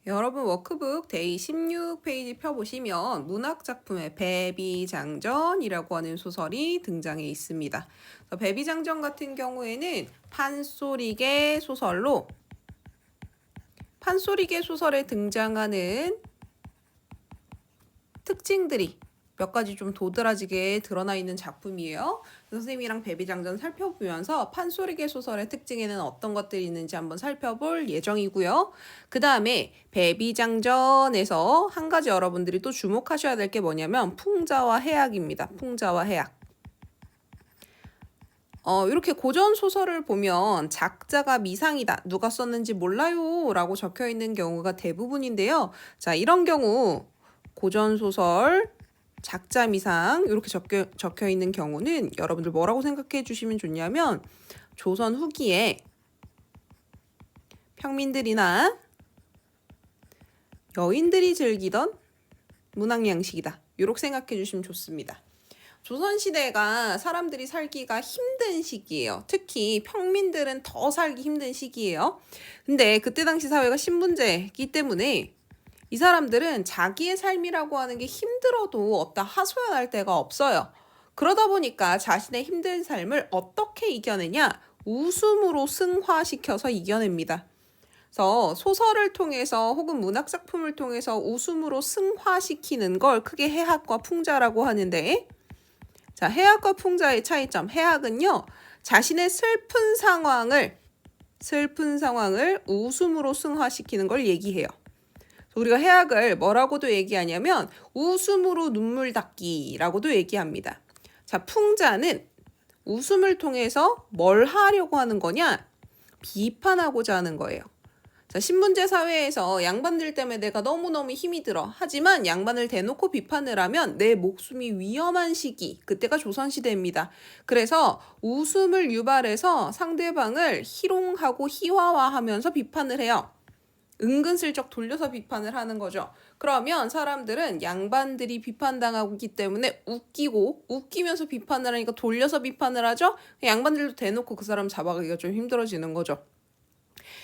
여러분 워크북 데이 16페이지 펴보시면 문학작품의 배비장전이라고 하는 소설이 등장해 있습니다. 배비장전 같은 경우에는 판소리계 소설로 판소리계 소설에 등장하는 특징들이 몇 가지 좀 도드라지게 드러나 있는 작품이에요. 선생님이랑 배비장전 살펴보면서 판소리계 소설의 특징에는 어떤 것들이 있는지 한번 살펴볼 예정이고요. 그 다음에 배비장전에서 한 가지 여러분들이 또 주목하셔야 될 게 뭐냐면 풍자와 해악입니다. 풍자와 해악. 이렇게 고전 소설을 보면 작자가 미상이다, 누가 썼는지 몰라요 라고 적혀 있는 경우가 대부분인데요. 자, 이런 경우 고전 소설 작자 미상 이렇게 적혀 있는 경우는 여러분들 뭐라고 생각해 주시면 좋냐면 조선 후기에 평민들이나 여인들이 즐기던 문학 양식이다, 이렇게 생각해 주시면 좋습니다. 조선시대가 사람들이 살기가 힘든 시기예요. 특히 평민들은 더 살기 힘든 시기예요. 근데 그때 당시 사회가 신분제이기 때문에 이 사람들은 자기의 삶이라고 하는 게 힘들어도 어디다 하소연할 데가 없어요. 그러다 보니까 자신의 힘든 삶을 어떻게 이겨내냐? 웃음으로 승화시켜서 이겨냅니다. 그래서 소설을 통해서 혹은 문학작품을 통해서 웃음으로 승화시키는 걸 크게 해학과 풍자라고 하는데, 자, 해학과 풍자의 차이점. 해학은요, 자신의 슬픈 상황을 웃음으로 승화시키는 걸 얘기해요. 우리가 해학을 뭐라고도 얘기하냐면 웃음으로 눈물 닦기라고도 얘기합니다. 자, 풍자는 웃음을 통해서 뭘 하려고 하는 거냐? 비판하고자 하는 거예요. 자, 신분제 사회에서 양반들 때문에 내가 너무너무 힘이 들어. 하지만 양반을 대놓고 비판을 하면 내 목숨이 위험한 시기, 그때가 조선시대입니다. 그래서 웃음을 유발해서 상대방을 희롱하고 희화화하면서 비판을 해요. 은근슬쩍 돌려서 비판을 하는 거죠. 그러면 사람들은 양반들이 비판당하고 있기 때문에 웃기면서 비판을 하니까 돌려서 비판을 하죠. 양반들도 대놓고 그 사람 잡아가기가 좀 힘들어지는 거죠.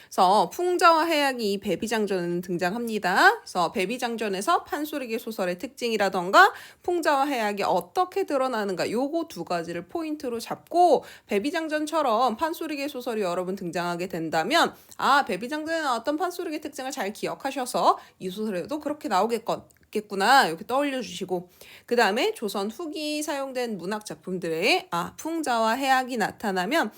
그래서 풍자와 해악이 이 배비장전에는 등장합니다. 그래서 배비장전에서 판소리계 소설의 특징이라던가 풍자와 해악이 어떻게 드러나는가, 요거 두 가지를 포인트로 잡고 배비장전처럼 판소리계 소설이 여러 번 등장하게 된다면 배비장전에 나왔던 판소리계 특징을 잘 기억하셔서 이 소설에도 그렇게 나오겠구나 이렇게 떠올려 주시고, 그 다음에 조선 후기 사용된 문학 작품들의 풍자와 해악이 나타나면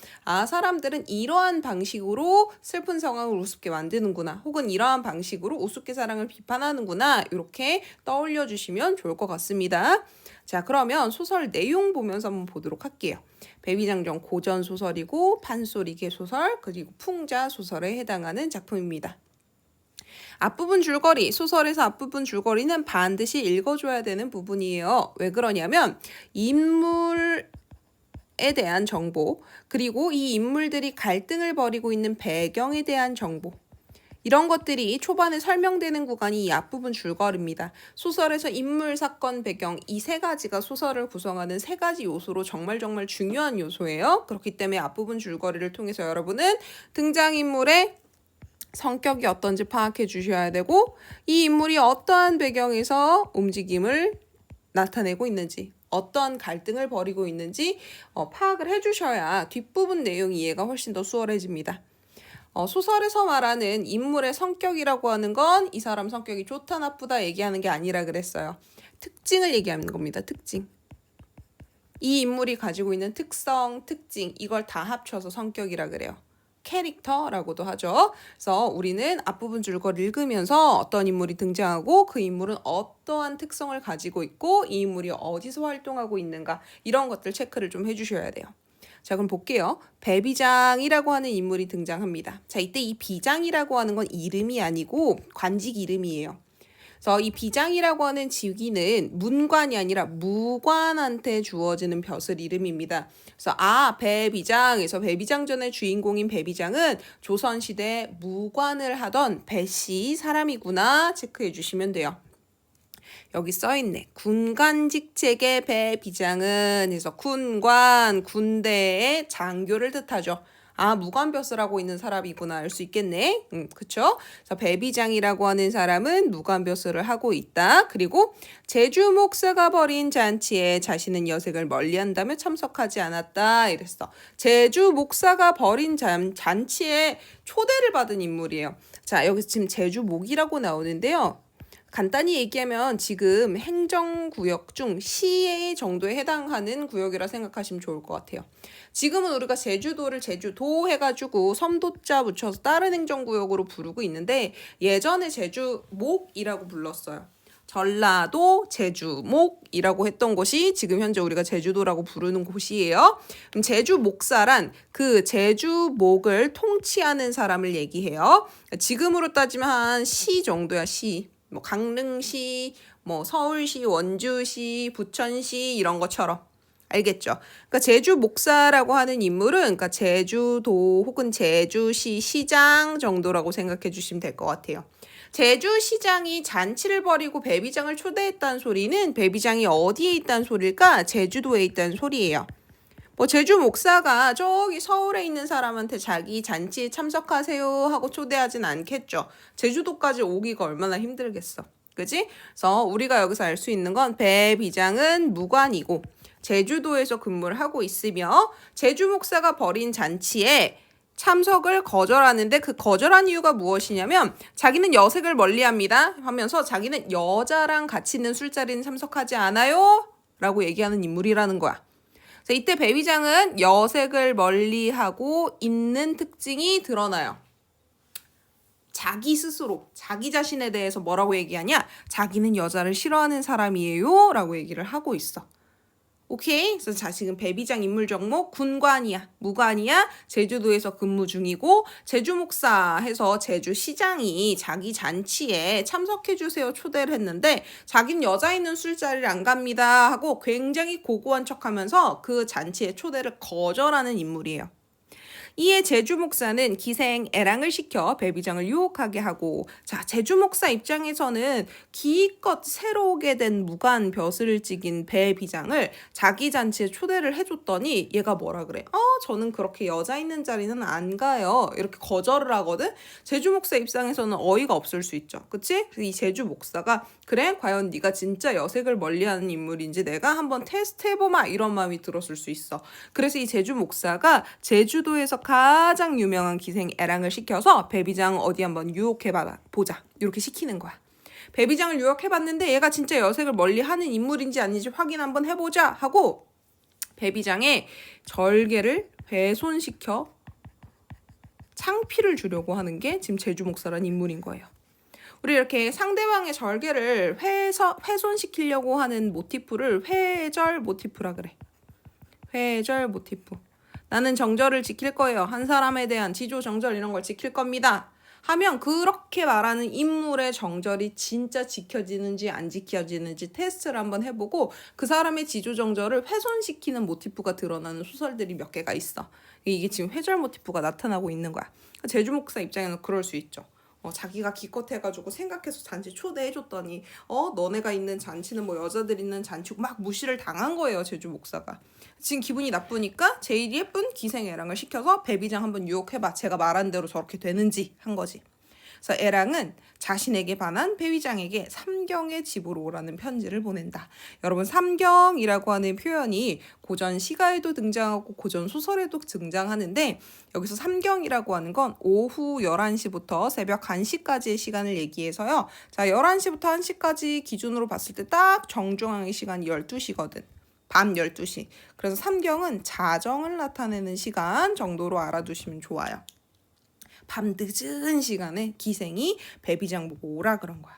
사람들은 이러한 방식으로 슬픈 상황을 우습게 만드는구나, 혹은 이러한 방식으로 우습게 사랑을 비판하는구나, 이렇게 떠올려 주시면 좋을 것 같습니다. 자, 그러면 소설 내용 보면서 한번 보도록 할게요. 배비장전 고전 소설이고 판소리계 소설 그리고 풍자 소설에 해당하는 작품입니다. 앞부분 줄거리, 소설에서 앞부분 줄거리는 반드시 읽어줘야 되는 부분이에요. 왜 그러냐면 인물에 대한 정보, 그리고 이 인물들이 갈등을 벌이고 있는 배경에 대한 정보, 이런 것들이 초반에 설명되는 구간이 이 앞부분 줄거리입니다. 소설에서 인물, 사건, 배경, 이 세 가지가 소설을 구성하는 세 가지 요소로 정말 중요한 요소예요. 그렇기 때문에 앞부분 줄거리를 통해서 여러분은 등장인물의 성격이 어떤지 파악해 주셔야 되고, 이 인물이 어떠한 배경에서 움직임을 나타내고 있는지, 어떤 갈등을 벌이고 있는지 파악을 해주셔야 뒷부분 내용 이해가 훨씬 더 수월해집니다. 소설에서 말하는 인물의 성격이라고 하는 건 이 사람 성격이 좋다 나쁘다 얘기하는 게 아니라 그랬어요. 특징을 얘기하는 겁니다. 특징. 이 인물이 가지고 있는 특성, 특징, 이걸 다 합쳐서 성격이라 그래요. 캐릭터라고도 하죠. 그래서 우리는 앞부분 줄거리 읽으면서 어떤 인물이 등장하고 그 인물은 어떠한 특성을 가지고 있고 이 인물이 어디서 활동하고 있는가, 이런 것들 체크를 좀 해주셔야 돼요. 자, 그럼 볼게요. 배비장이라고 하는 인물이 등장합니다. 자, 이때 이 비장이라고 하는 건 이름이 아니고 관직 이름이에요. 그래서 이 비장이라고 하는 직위는 문관이 아니라 무관한테 주어지는 벼슬 이름입니다. 그래서 배비장에서 배비장전의 주인공인 배비장은 조선시대 무관을 하던 배씨 사람이구나 체크해 주시면 돼요. 여기 써있네. 군관직책의 배비장은 해서 군관, 군대의 장교를 뜻하죠. 아, 무관벼슬 하고 있는 사람이구나 알 수 있겠네. 그쵸? 그래서 배비장이라고 하는 사람은 무관벼슬을 하고 있다. 그리고 제주 목사가 벌인 잔치에 자신은 여색을 멀리한다며 참석하지 않았다. 이랬어. 제주 목사가 벌인 잔치에 초대를 받은 인물이에요. 자, 여기서 지금 제주목이라고 나오는데요. 간단히 얘기하면 지금 행정구역 중 시의 정도에 해당하는 구역이라 생각하시면 좋을 것 같아요. 지금은 우리가 제주도를 제주도 해가지고 섬도자 붙여서 다른 행정구역으로 부르고 있는데 예전에 제주목이라고 불렀어요. 전라도 제주목이라고 했던 곳이 지금 현재 우리가 제주도라고 부르는 곳이에요. 그럼 제주목사란 그 제주목을 통치하는 사람을 얘기해요. 지금으로 따지면 한 시 정도야, 시. 뭐 강릉시, 뭐 서울시, 원주시, 부천시 이런 것처럼. 알겠죠? 그러니까 제주 목사라고 하는 인물은 그러니까 제주도 혹은 제주시 시장 정도라고 생각해 주시면 될 것 같아요. 제주시장이 잔치를 벌이고 배비장을 초대했다는 소리는 배비장이 어디에 있다는 소리일까? 제주도에 있다는 소리예요. 뭐 제주 목사가 저기 서울에 있는 사람한테 자기 잔치에 참석하세요 하고 초대하진 않겠죠. 제주도까지 오기가 얼마나 힘들겠어. 그지? 그래서 우리가 여기서 알 수 있는 건 배비장은 무관이고 제주도에서 근무를 하고 있으며 제주 목사가 벌인 잔치에 참석을 거절하는데 그 거절한 이유가 무엇이냐면 자기는 여색을 멀리합니다 하면서 자기는 여자랑 같이 있는 술자리는 참석하지 않아요 라고 얘기하는 인물이라는 거야. 그래서 이때 배비장은 여색을 멀리하고 있는 특징이 드러나요. 자기 스스로, 자기 자신에 대해서 뭐라고 얘기하냐? 자기는 여자를 싫어하는 사람이에요 라고 얘기를 하고 있어. 오케이? 그래서 자, 지금 배비장 인물 정목 군관이야, 무관이야, 제주도에서 근무 중이고 제주목사 해서 제주시장이 자기 잔치에 참석해주세요 초대를 했는데 자긴 여자 있는 술자리를 안 갑니다 하고 굉장히 고고한 척하면서 그 잔치에 초대를 거절하는 인물이에요. 이에 제주 목사는 기생 애랑을 시켜 배비장을 유혹하게 하고 자 제주 목사 입장에서는 기껏 새로 오게 된 무관 벼슬을 찍인 배비장을 자기 잔치에 초대를 해줬더니 얘가 뭐라 그래? 저는 그렇게 여자 있는 자리는 안 가요. 이렇게 거절을 하거든. 제주 목사 입장에서는 어이가 없을 수 있죠. 그치? 이 제주 목사가 그래? 과연 네가 진짜 여색을 멀리하는 인물인지 내가 한번 테스트 해보마 이런 마음이 들었을 수 있어. 그래서 이 제주 목사가 제주도에서 가장 유명한 기생 애랑을 시켜서 배비장 어디 한번 유혹해봐 보자 이렇게 시키는 거야. 배비장을 유혹해봤는데 얘가 진짜 여색을 멀리하는 인물인지 아닌지 확인 한번 해보자 하고 배비장의 절개를 훼손시켜 창피를 주려고 하는 게 지금 제주 목사라는 인물인 거예요. 우리 이렇게 상대방의 절개를 훼손시키려고 하는 모티프를 회절 모티프라 그래. 회절 모티프. 나는 정절을 지킬 거예요. 한 사람에 대한 지조 정절 이런 걸 지킬 겁니다. 하면 그렇게 말하는 인물의 정절이 진짜 지켜지는지 안 지켜지는지 테스트를 한번 해보고 그 사람의 지조 정절을 훼손시키는 모티프가 드러나는 소설들이 몇 개가 있어. 이게 지금 회절 모티프가 나타나고 있는 거야. 제주 목사 입장에는 그럴 수 있죠. 자기가 기껏 해가지고 생각해서 잔치 초대해줬더니 너네가 있는 잔치는 뭐 여자들 있는 잔치고 막 무시를 당한 거예요. 제주 목사가. 지금 기분이 나쁘니까 제일 예쁜 기생 애랑을 시켜서 배비장 한번 유혹해봐. 제가 말한 대로 저렇게 되는지 한 거지. 그래서 애랑은 자신에게 반한 배비장에게 삼경의 집으로 오라는 편지를 보낸다. 여러분 삼경이라고 하는 표현이 고전 시가에도 등장하고 고전 소설에도 등장하는데 여기서 삼경이라고 하는 건 오후 11시부터 새벽 1시까지의 시간을 얘기해서요. 자 11시부터 1시까지 기준으로 봤을 때 딱 정중앙의 시간이 12시거든. 밤 12시. 그래서 삼경은 자정을 나타내는 시간 정도로 알아두시면 좋아요. 밤 늦은 시간에 기생이 배비장 보고 오라 그런 거야.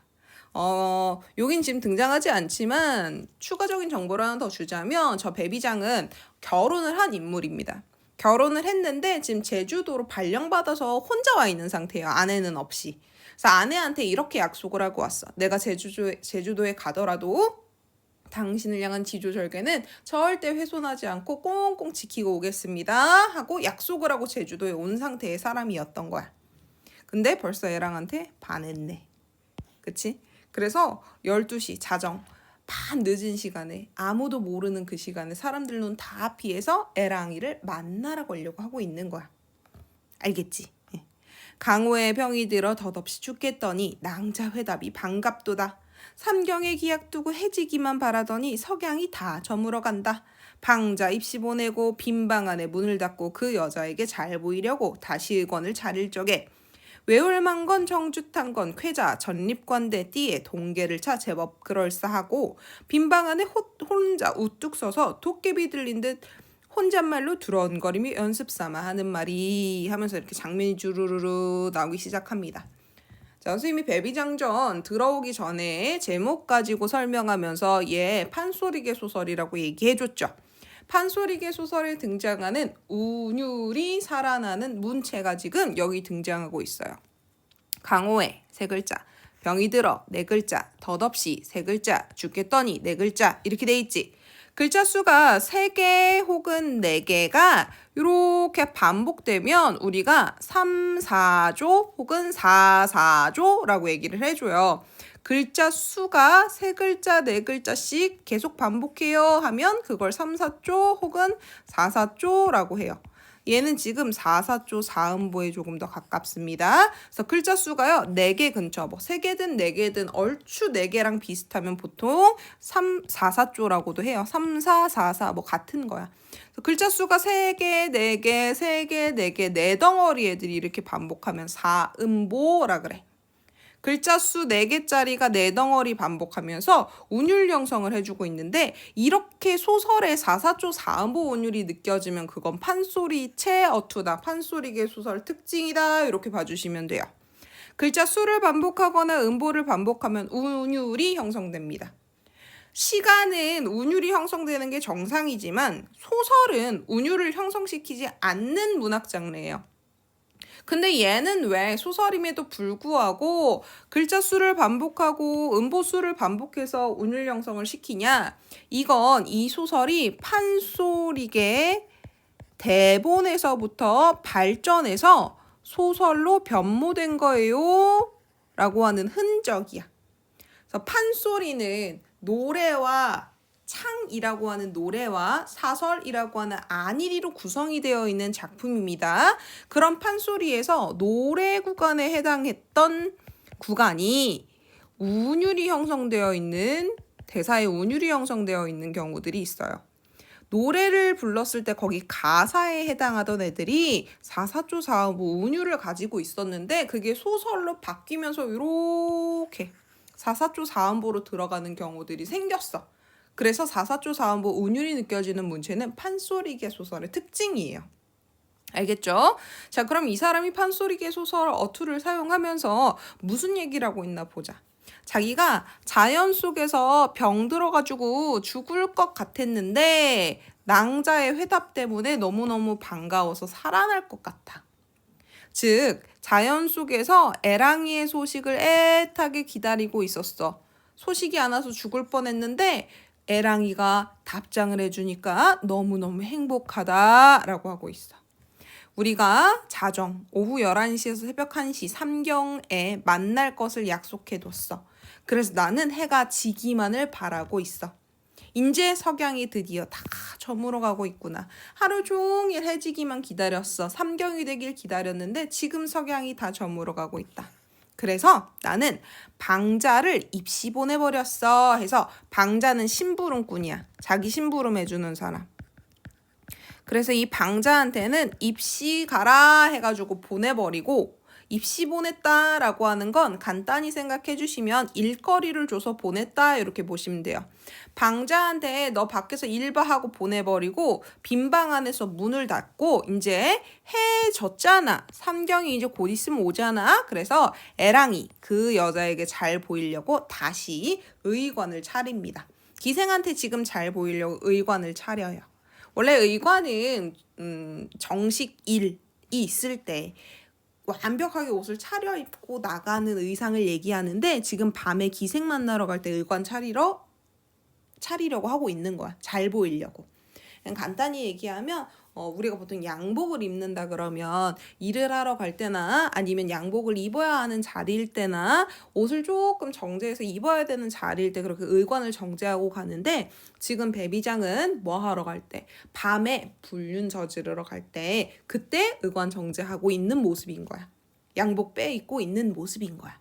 여긴 지금 등장하지 않지만 추가적인 정보를 하나 더 주자면 저 배비장은 결혼을 한 인물입니다. 결혼을 했는데 지금 제주도로 발령받아서 혼자 와 있는 상태예요. 아내는 없이. 그래서 아내한테 이렇게 약속을 하고 왔어. 내가 제주도에 가더라도 당신을 향한 지조절개는 절대 훼손하지 않고 꽁꽁 지키고 오겠습니다 하고 약속을 하고 제주도에 온 상태의 사람이었던 거야. 근데 벌써 애랑한테 반했네. 그치? 그래서 12시 자정 밤 늦은 시간에 아무도 모르는 그 시간에 사람들 눈 다 피해서 애랑이를 만나러 가려고 하고 있는 거야. 알겠지? 예. 강호의 병이 들어 덧없이 죽겠더니 낭자회답이 반갑도다. 삼경에 기약 두고 해지기만 바라더니 석양이 다 저물어 간다. 방자 입시 보내고 빈 방 안에 문을 닫고 그 여자에게 잘 보이려고 다시 의관을 차릴 적에 외울만건 정주탄건 쾌자 전립관대 띠에 동계를 차 제법 그럴싸하고 빈 방 안에 혼자 우뚝 서서 도깨비 들린 듯 혼잣말로 두런거리며 연습삼아 하는 말이 하면서 이렇게 장면이 주르르르 나오기 시작합니다. 자, 선생님이 배비장전 들어오기 전에 제목 가지고 설명하면서 얘 판소리개 소설이라고 얘기해줬죠. 판소리개 소설에 등장하는 운율이 살아나는 문체가 지금 여기 등장하고 있어요. 강호에 세 글자, 병이 들어 네 글자, 덧없이 세 글자, 죽겠더니 네 글자 이렇게 돼 있지. 글자 수가 3개 혹은 4개가 이렇게 반복되면 우리가 3, 4조 혹은 4, 4조라고 얘기를 해줘요. 글자 수가 3글자, 4글자씩 계속 반복해요 하면 그걸 3, 4조 혹은 4, 4조라고 해요. 얘는 지금 4, 4조 4음보에 조금 더 가깝습니다. 그래서 글자 수가요. 4개 근처, 뭐 3개든 4개든 얼추 4개랑 비슷하면 보통 3, 4, 4조라고도 해요. 3, 4, 4, 4 뭐 같은 거야. 그래서 글자 수가 3개, 4개, 3개, 4개, 4덩어리 애들이 이렇게 반복하면 4음보라 그래. 글자 수 4개짜리가 4덩어리 반복하면서 운율 형성을 해주고 있는데 이렇게 소설의 4사조 4음보 운율이 느껴지면 그건 판소리체 어투다. 판소리계 소설 특징이다. 이렇게 봐주시면 돼요. 글자 수를 반복하거나 음보를 반복하면 운율이 형성됩니다. 시가는 운율이 형성되는 게 정상이지만 소설은 운율을 형성시키지 않는 문학 장르예요. 근데 얘는 왜 소설임에도 불구하고 글자 수를 반복하고 음보 수를 반복해서 운율 형성을 시키냐? 이건 이 소설이 판소리계 대본에서부터 발전해서 소설로 변모된 거예요 라고 하는 흔적이야. 그래서 판소리는 노래와 창이라고 하는 노래와 사설이라고 하는 안일이로 구성이 되어 있는 작품입니다. 그런 판소리에서 노래 구간에 해당했던 구간이 운율이 형성되어 있는 대사에 운율이 형성되어 있는 경우들이 있어요. 노래를 불렀을 때 거기 가사에 해당하던 애들이 4사조 4음보 운율을 가지고 있었는데 그게 소설로 바뀌면서 이렇게 4사조 4음보로 들어가는 경우들이 생겼어. 그래서 4사조 4음보 운율이 느껴지는 문체는 판소리계 소설의 특징이에요. 알겠죠? 자, 그럼 이 사람이 판소리계 소설 어투를 사용하면서 무슨 얘기를 하고 있나 보자. 자기가 자연 속에서 병 들어가지고 죽을 것 같았는데 낭자의 회답 때문에 너무너무 반가워서 살아날 것 같아. 즉, 자연 속에서 애랑이의 소식을 애타게 기다리고 있었어. 소식이 안 와서 죽을 뻔했는데 애랑이가 답장을 해주니까 너무너무 행복하다라고 하고 있어. 우리가 자정 오후 11시에서 새벽 1시 삼경에 만날 것을 약속해뒀어. 그래서 나는 해가 지기만을 바라고 있어. 이제 석양이 드디어 다 저물어가고 있구나. 하루 종일 해지기만 기다렸어. 삼경이 되길 기다렸는데 지금 석양이 다 저물어가고 있다. 그래서 나는 방자를 입시 보내버렸어 해서 방자는 심부름꾼이야. 자기 심부름 해주는 사람. 그래서 이 방자한테는 입시 가라 해가지고 보내버리고 입시 보냈다라고 하는 건 간단히 생각해 주시면 일거리를 줘서 보냈다 이렇게 보시면 돼요. 방자한테 너 밖에서 일바하고 보내버리고 빈 방 안에서 문을 닫고 이제 해 졌잖아. 삼경이 이제 곧 있으면 오잖아. 그래서 애랑이 그 여자에게 잘 보이려고 다시 의관을 차립니다. 기생한테 지금 잘 보이려고 의관을 차려요. 원래 의관은 정식 일이 있을 때 완벽하게 옷을 차려입고 나가는 의상을 얘기하는데 지금 밤에 기생 만나러 갈 때 의관 차리려고 하고 있는 거야. 잘 보이려고. 그냥 간단히 얘기하면 우리가 보통 양복을 입는다 그러면 일을 하러 갈 때나 아니면 양복을 입어야 하는 자리일 때나 옷을 조금 정제해서 입어야 되는 자리일 때 그렇게 의관을 정제하고 가는데 지금 배비장은 뭐 하러 갈 때? 밤에 불륜 저지르러 갈 때 그때 의관 정제하고 있는 모습인 거야. 양복 빼입고 있는 모습인 거야.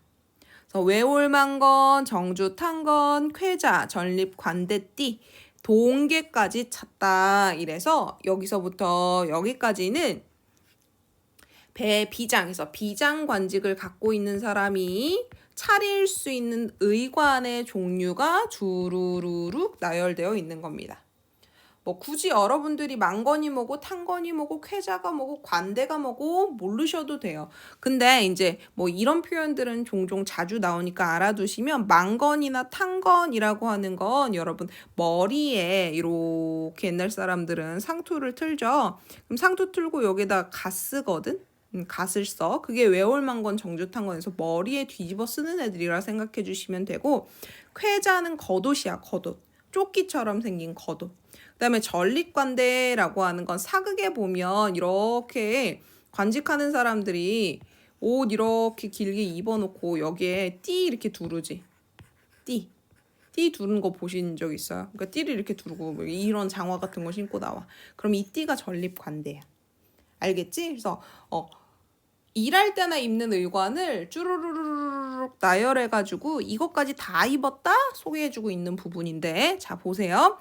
그래서 외올망건, 정주탄건, 쾌자, 전립, 관대띠, 동계까지 찼다. 이래서 여기서부터 여기까지는 배비장에서 비장관직을 갖고 있는 사람이 차릴 수 있는 의관의 종류가 주르르륵 나열되어 있는 겁니다. 뭐 굳이 여러분들이 망건이 뭐고 탄건이 뭐고 쾌자가 뭐고 관대가 뭐고 모르셔도 돼요. 근데 이제 뭐 이런 표현들은 종종 자주 나오니까 알아두시면 망건이나 탄건이라고 하는 건 여러분 머리에 이렇게 옛날 사람들은 상투를 틀죠. 그럼 상투 틀고 여기다 갓 쓰거든. 갓을 써. 그게 외올망건 정주탄건에서 머리에 뒤집어 쓰는 애들이라 생각해 주시면 되고 쾌자는 겉옷이야. 겉옷. 조끼처럼 생긴 겉옷. 그다음에 전립관대라고 하는 건 사극에 보면 이렇게 관직하는 사람들이 옷 이렇게 길게 입어놓고 여기에 띠 이렇게 두르지. 띠 두르는 거 보신 적 있어요? 그러니까 띠를 이렇게 두르고 뭐 이런 장화 같은 거 신고 나와. 그럼 이 띠가 전립관대야. 알겠지? 그래서 일할 때나 입는 의관을 쭈루루루룩 나열해가지고 이것까지 다 입었다 소개해주고 있는 부분인데 자 보세요.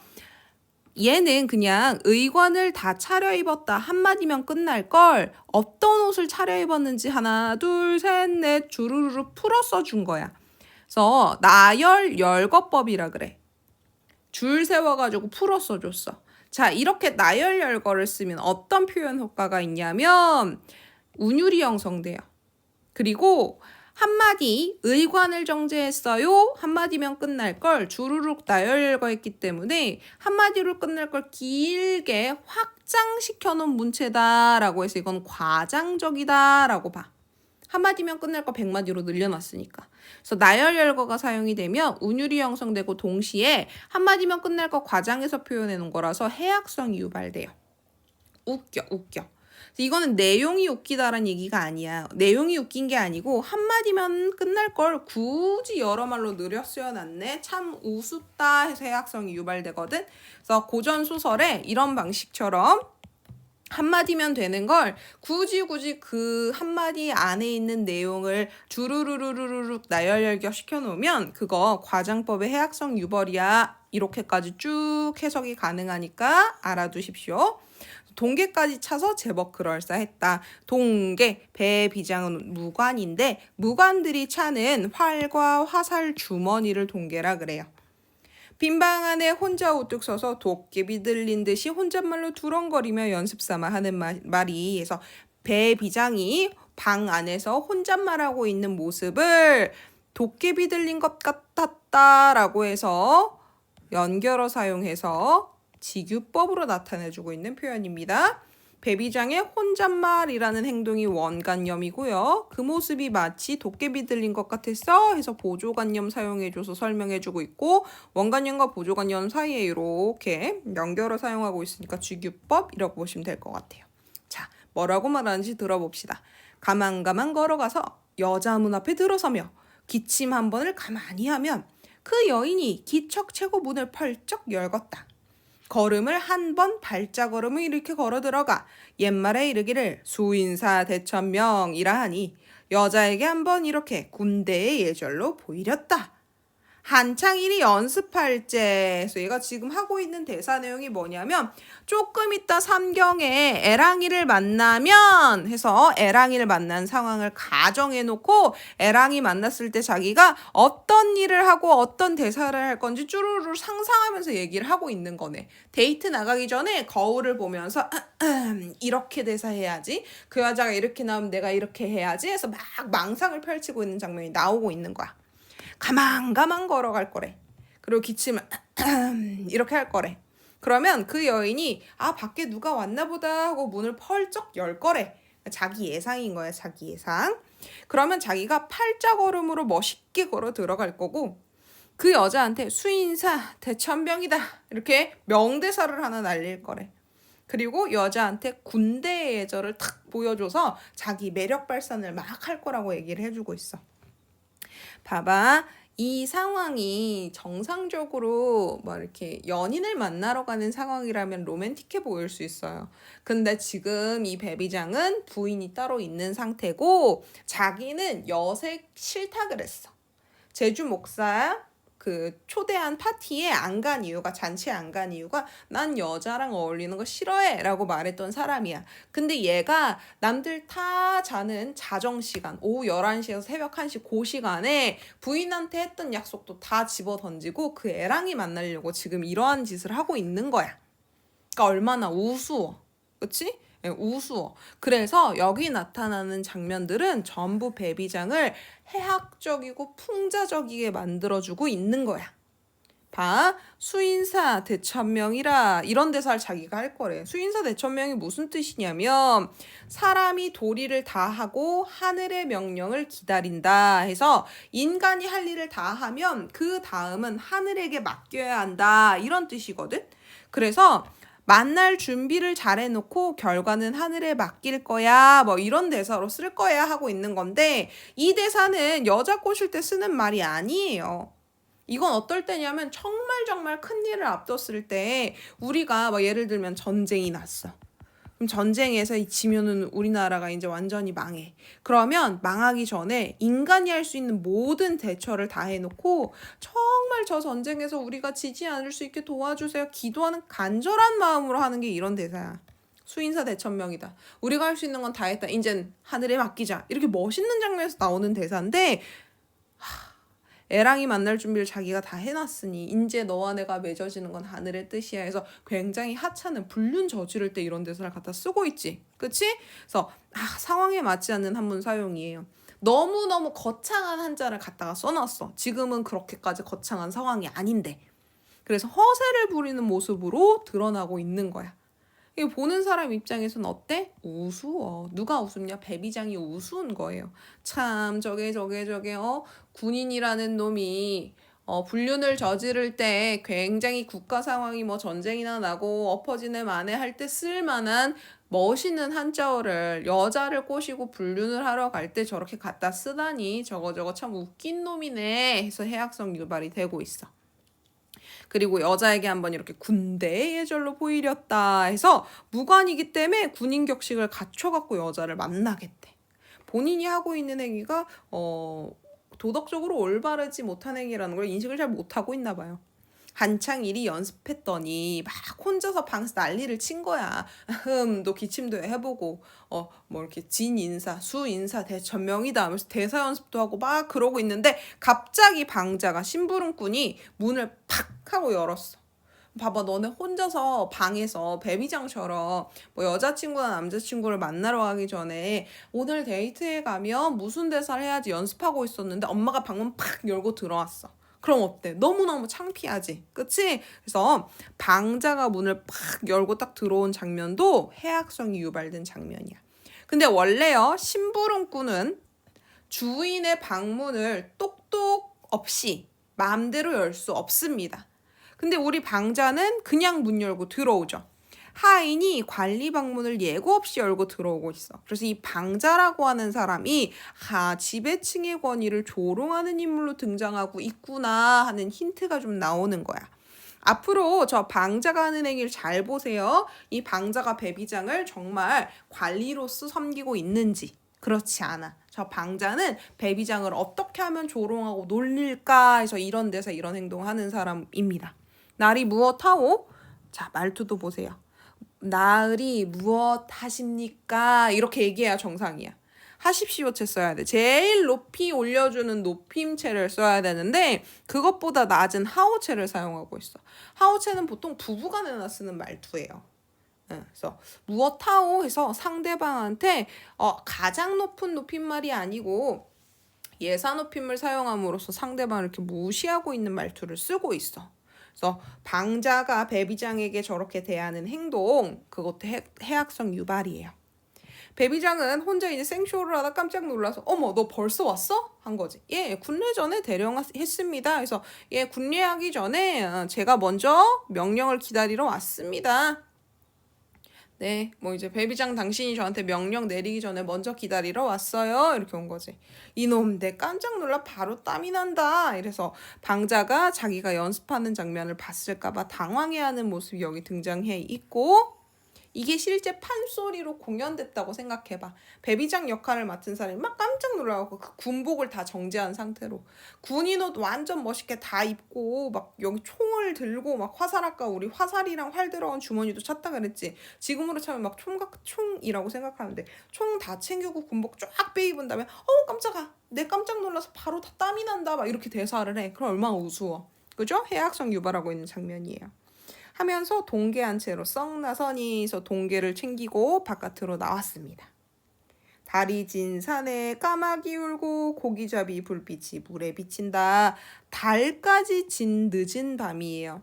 얘는 그냥 의관을 다 차려입었다 한마디면 끝날 걸 어떤 옷을 차려입었는지 하나 둘 셋 넷 주르르 풀어 써준 거야. 그래서 나열 열거법이라 그래. 줄 세워가지고 풀어 써줬어. 자 이렇게 나열 열거를 쓰면 어떤 표현 효과가 있냐면 운율이 형성돼요. 그리고 한마디 의관을 정제했어요. 한마디면 끝날 걸 주르륵 나열거했기 때문에 한마디로 끝날 걸 길게 확장시켜 놓은 문체다라고 해서 이건 과장적이다라고 봐. 한마디면 끝날 거 100마디로 늘려놨으니까. 그래서 나열열거가 사용이 되면 운율이 형성되고 동시에 한마디면 끝날 거 과장해서 표현해 놓은 거라서 해악성이 유발돼요. 웃겨. 이거는 내용이 웃기다라는 얘기가 아니야. 내용이 웃긴 게 아니고 한마디면 끝날 걸 굳이 여러 말로 늘려 쓰여놨네. 참 우습다 해서 해악성이 유발되거든. 그래서 고전 소설에 이런 방식처럼 한마디면 되는 걸 굳이 그 한마디 안에 있는 내용을 주르르르르륵 나열열겨 시켜놓으면 그거 과장법의 해악성 유발이야. 이렇게까지 쭉 해석이 가능하니까 알아두십시오. 동계까지 차서 제법 그럴싸했다. 동계, 배비장은 무관인데 무관들이 차는 활과 화살 주머니를 동계라 그래요. 빈방 안에 혼자 우뚝 서서 도깨비 들린 듯이 혼잣말로 두렁거리며 연습삼아 하는 말이 해서 배비장이 방 안에서 혼잣말하고 있는 모습을 도깨비 들린 것 같았다라고 해서 연결어 사용해서 직유법으로 나타내주고 있는 표현입니다. 배비장의 혼잣말이라는 행동이 원관념이고요. 그 모습이 마치 도깨비 들린 것 같았어 해서 보조관념 사용해줘서 설명해주고 있고 원관념과 보조관념 사이에 이렇게 연결어 사용하고 있으니까 직유법이라고 보시면 될 것 같아요. 자, 뭐라고 말하는지 들어봅시다. 가만 걸어가서 여자 문 앞에 들어서며 기침 한 번을 가만히 하면 그 여인이 기척채고 문을 펄쩍 열었다. 걸음을 한 번 발자걸음을 이렇게 걸어 들어가 옛말에 이르기를 수인사 대천명이라 하니 여자에게 한 번 이렇게 군대의 예절로 보이렸다. 한창 이리 연습할 때 얘가 지금 하고 있는 대사 내용이 뭐냐면 조금 있다 삼경에 애랑이를 만나면 해서 애랑이를 만난 상황을 가정해 놓고 애랑이 만났을 때 자기가 어떤 일을 하고 어떤 대사를 할 건지 쭈루루 상상하면서 얘기를 하고 있는 거네. 데이트 나가기 전에 거울을 보면서 이렇게 대사해야지. 그 여자가 이렇게 나오면 내가 이렇게 해야지 해서 막 망상을 펼치고 있는 장면이 나오고 있는 거야. 가만 걸어갈 거래. 그리고 기침을 이렇게 할 거래. 그러면 그 여인이 밖에 누가 왔나 보다 하고 문을 펄쩍 열 거래. 자기 예상인 거야. 자기 예상. 그러면 자기가 팔자걸음으로 멋있게 걸어 들어갈 거고 그 여자한테 수인사 대천명이다 이렇게 명대사를 하나 날릴 거래. 그리고 여자한테 군대의 예절을 탁 보여줘서 자기 매력 발산을 막 할 거라고 얘기를 해주고 있어. 봐봐. 이 상황이 정상적으로 뭐 이렇게 연인을 만나러 가는 상황이라면 로맨틱해 보일 수 있어요. 근데 지금 이 베비장은 부인이 따로 있는 상태고 자기는 여색 싫다 그랬어. 제주 목사 그 초대한 파티에 안 간 이유가 잔치에 안 간 이유가 난 여자랑 어울리는 거 싫어해 라고 말했던 사람이야. 근데 얘가 남들 다 자는 자정 시간 오후 11시에서 새벽 1시 그 시간에 부인한테 했던 약속도 다 집어 던지고 그 애랑이 만나려고 지금 이러한 짓을 하고 있는 거야. 그러니까 얼마나 우스워. 그치? 우스워. 그래서 여기 나타나는 장면들은 전부 베비장을 해학적이고 풍자적이게 만들어주고 있는 거야. 봐. 수인사 대천명이라 이런 대사를 자기가 할 거래. 수인사 대천명이 무슨 뜻이냐면 사람이 도리를 다하고 하늘의 명령을 기다린다 해서 인간이 할 일을 다 하면 그 다음은 하늘에게 맡겨야 한다 이런 뜻이거든. 그래서 만날 준비를 잘 해놓고 결과는 하늘에 맡길 거야 뭐 이런 대사로 쓸 거야 하고 있는 건데 이 대사는 여자 꼬실 때 쓰는 말이 아니에요. 이건 어떨 때냐면 정말 큰일을 앞뒀을 때 우리가 뭐 예를 들면 전쟁이 났어. 그럼 전쟁에서 지면은 우리나라가 이제 완전히 망해. 그러면 망하기 전에 인간이 할 수 있는 모든 대처를 다 해놓고 정말 저 전쟁에서 우리가 지지 않을 수 있게 도와주세요. 기도하는 간절한 마음으로 하는 게 이런 대사야. 수인사 대천명이다. 우리가 할 수 있는 건 다 했다. 이젠 하늘에 맡기자. 이렇게 멋있는 장면에서 나오는 대사인데 애랑이 만날 준비를 자기가 다 해놨으니 이제 너와 내가 맺어지는 건 하늘의 뜻이야 해서 굉장히 하찮은 불륜 저지를 때 이런 대사를 갖다 쓰고 있지. 그치? 그래서 상황에 맞지 않는 한문 사용이에요. 너무너무 거창한 한자를 갖다가 써놨어. 지금은 그렇게까지 거창한 상황이 아닌데. 그래서 허세를 부리는 모습으로 드러나고 있는 거야. 이거 보는 사람 입장에서는 어때? 우스워. 누가 우습냐? 베비장이 우스운 거예요. 참 저게 군인이라는 놈이 불륜을 저지를 때 굉장히 국가 상황이 뭐 전쟁이나 나고 엎어지네 마네 할 때 쓸만한 멋있는 한자어를 여자를 꼬시고 불륜을 하러 갈 때 저렇게 갖다 쓰다니 저거 참 웃긴 놈이네 해서 해악성 유발이 되고 있어. 그리고 여자에게 한번 이렇게 군대의 예절로 보이렸다 해서 무관이기 때문에 군인 격식을 갖춰갖고 여자를 만나겠대. 본인이 하고 있는 행위가 도덕적으로 올바르지 못한 행위라는 걸 인식을 잘 못하고 있나 봐요. 한창 일이 연습했더니 막 혼자서 방에서 난리를 친 거야. 너 기침도 해보고 뭐 이렇게 진 인사, 수 인사 대천명이다 하면서 대사 연습도 하고 막 그러고 있는데 갑자기 방자가 심부름꾼이 문을 팍 하고 열었어. 봐봐, 너네 혼자서 방에서 베비장처럼 뭐 여자친구나 남자친구를 만나러 가기 전에 오늘 데이트에 가면 무슨 대사를 해야지 연습하고 있었는데 엄마가 방문 팍 열고 들어왔어. 그럼 어때? 너무너무 창피하지. 그치? 그래서 방자가 문을 팍 열고 딱 들어온 장면도 해악성이 유발된 장면이야. 근데 원래요, 심부름꾼은 주인의 방문을 똑똑 없이 마음대로 열 수 없습니다. 근데 우리 방자는 그냥 문 열고 들어오죠. 하인이 관리 방문을 예고 없이 열고 들어오고 있어. 그래서 이 방자라고 하는 사람이 지배층의 권위를 조롱하는 인물로 등장하고 있구나 하는 힌트가 좀 나오는 거야. 앞으로 저 방자가 하는 행위를 잘 보세요. 이 방자가 베비장을 정말 관리로서 섬기고 있는지. 그렇지 않아. 저 방자는 베비장을 어떻게 하면 조롱하고 놀릴까 해서 이런 데서 이런 행동을 하는 사람입니다. 날이 무엇하오? 자, 말투도 보세요. 나으리 무엇 하십니까? 이렇게 얘기해야 정상이야. 하십시오체 써야 돼. 제일 높이 올려주는 높임체를 써야 되는데 그것보다 낮은 하오체를 사용하고 있어. 하오체는 보통 부부간에나 쓰는 말투예요. 그래서 무엇하오 해서 상대방한테 가장 높은 높임말이 아니고 예사 높임을 사용함으로써 상대방을 이렇게 무시하고 있는 말투를 쓰고 있어. 그래서 방자가 베비장에게 저렇게 대하는 행동, 그것도 해악성 유발이에요. 베비장은 혼자 이제 생쇼를 하다 깜짝 놀라서 어머 너 벌써 왔어? 한 거지. 예, 군례 전에 대령했습니다. 그래서 예, 군례하기 전에 제가 먼저 명령을 기다리러 왔습니다. 네, 뭐 이제 배비장 당신이 저한테 명령 내리기 전에 먼저 기다리러 왔어요. 이렇게 온 거지. 이놈, 내 깜짝 놀라 바로 땀이 난다. 이래서 방자가 자기가 연습하는 장면을 봤을까봐 당황해하는 모습이 여기 등장해 있고, 이게 실제 판소리로 공연됐다고 생각해봐. 배비장 역할을 맡은 사람이 막 깜짝 놀라고 그 군복을 다 정제한 상태로 군인 옷 완전 멋있게 다 입고 막 여기 총을 들고 막 화살, 아까 우리 화살이랑 활 들어간 주머니도 찾다 그랬지. 지금으로 차면 막 총이라고 생각하는데 총 다 챙기고 군복 쫙 빼입은 다음에 깜짝아, 내 깜짝 놀라서 바로 다 땀이 난다 막 이렇게 대사를 해. 그럼 얼마나 우스워. 그죠? 해악성 유발하고 있는 장면이에요. 하면서 동계한 채로 썩 나서니서 동계를 챙기고 바깥으로 나왔습니다. 달이 진 산에 까마귀 울고 고기잡이 불빛이 물에 비친다. 달까지 진 늦은 밤이에요.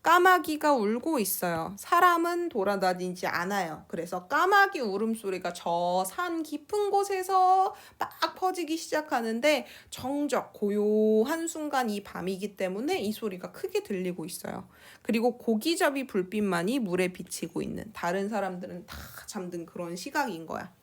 까마귀가 울고 있어요. 사람은 돌아다니지 않아요. 그래서 까마귀 울음소리가 저 산 깊은 곳에서 막 퍼지기 시작하는데 정적 고요한 순간 이 밤이기 때문에 이 소리가 크게 들리고 있어요. 그리고 고기잡이 불빛만이 물에 비치고 있는, 다른 사람들은 다 잠든 그런 시각인 거야.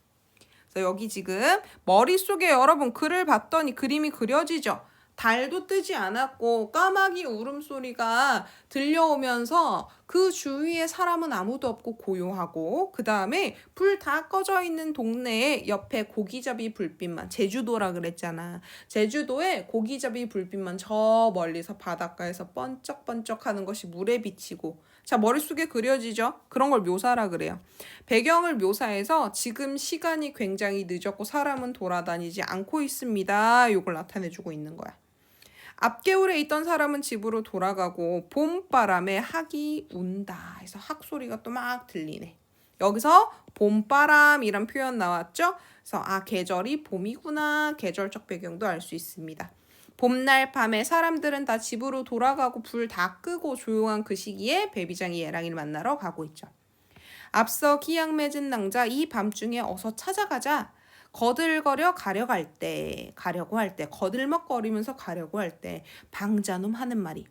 그래서 여기 지금 머릿속에 여러분 글을 봤더니 그림이 그려지죠. 달도 뜨지 않았고 까마귀 울음소리가 들려오면서 그 주위에 사람은 아무도 없고 고요하고, 그 다음에 불 다 꺼져 있는 동네에 옆에 고기잡이 불빛만, 제주도라 그랬잖아. 제주도에 고기잡이 불빛만 저 멀리서 바닷가에서 번쩍번쩍 하는 것이 물에 비치고, 자, 머릿속에 그려지죠? 그런 걸 묘사라 그래요. 배경을 묘사해서 지금 시간이 굉장히 늦었고 사람은 돌아다니지 않고 있습니다. 이걸 나타내주고 있는 거야. 앞개울에 있던 사람은 집으로 돌아가고 봄바람에 학이 운다 해서 학 소리가 또 막 들리네. 여기서 봄바람이란 표현 나왔죠? 그래서 계절이 봄이구나. 계절적 배경도 알 수 있습니다. 봄날 밤에 사람들은 다 집으로 돌아가고 불 다 끄고 조용한 그 시기에 배비장이 예랑이를 만나러 가고 있죠. 앞서 기약 맺은 낭자 이 밤중에 어서 찾아가자. 거들거려 가려고 할 때, 거들먹거리면서 가려고 할 때 방자놈 하는 말이,